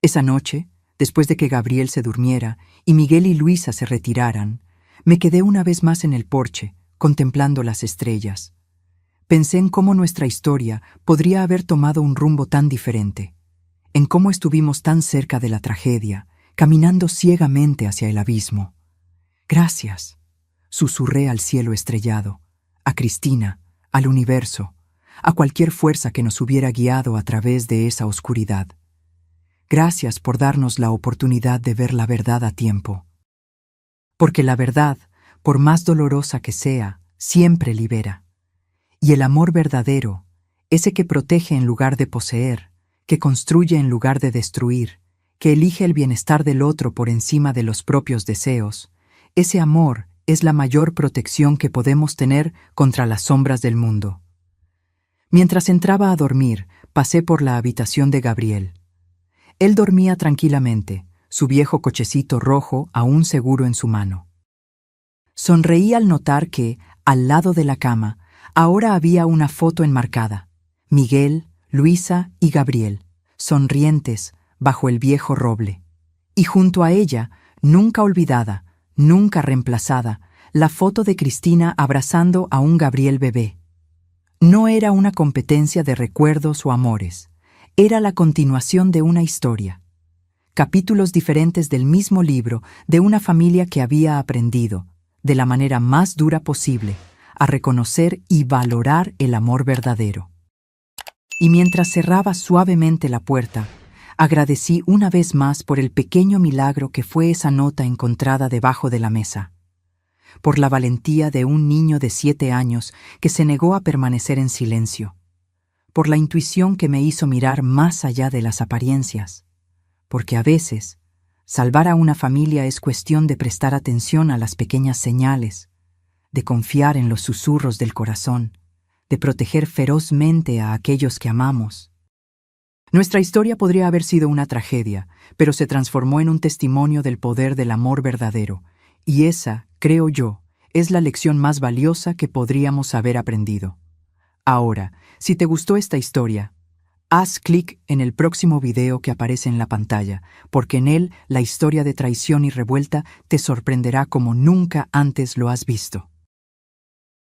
Esa noche, después de que Gabriel se durmiera y Miguel y Luisa se retiraran, me quedé una vez más en el porche, contemplando las estrellas. Pensé en cómo nuestra historia podría haber tomado un rumbo tan diferente, en cómo estuvimos tan cerca de la tragedia, caminando ciegamente hacia el abismo. «Gracias», susurré al cielo estrellado, a Cristina, al universo, a cualquier fuerza que nos hubiera guiado a través de esa oscuridad. Gracias por darnos la oportunidad de ver la verdad a tiempo. Porque la verdad, por más dolorosa que sea, siempre libera. Y el amor verdadero, ese que protege en lugar de poseer, que construye en lugar de destruir, que elige el bienestar del otro por encima de los propios deseos, ese amor es la mayor protección que podemos tener contra las sombras del mundo. Mientras entraba a dormir, pasé por la habitación de Gabriel. Él dormía tranquilamente, su viejo cochecito rojo aún seguro en su mano. Sonreí al notar que, al lado de la cama, ahora había una foto enmarcada. Miguel, Luisa y Gabriel, sonrientes, bajo el viejo roble. Y junto a ella, nunca olvidada, nunca reemplazada, la foto de Cristina abrazando a un Gabriel bebé. No era una competencia de recuerdos o amores, era la continuación de una historia. Capítulos diferentes del mismo libro de una familia que había aprendido, de la manera más dura posible, a reconocer y valorar el amor verdadero. Y mientras cerraba suavemente la puerta, agradecí una vez más por el pequeño milagro que fue esa nota encontrada debajo de la mesa, por la valentía de un niño de 7 años que se negó a permanecer en silencio, por la intuición que me hizo mirar más allá de las apariencias, porque a veces, salvar a una familia es cuestión de prestar atención a las pequeñas señales, de confiar en los susurros del corazón, de proteger ferozmente a aquellos que amamos. Nuestra historia podría haber sido una tragedia, pero se transformó en un testimonio del poder del amor verdadero, y esa, creo yo, es la lección más valiosa que podríamos haber aprendido. Ahora, si te gustó esta historia, haz clic en el próximo video que aparece en la pantalla, porque en él la historia de traición y revuelta te sorprenderá como nunca antes lo has visto.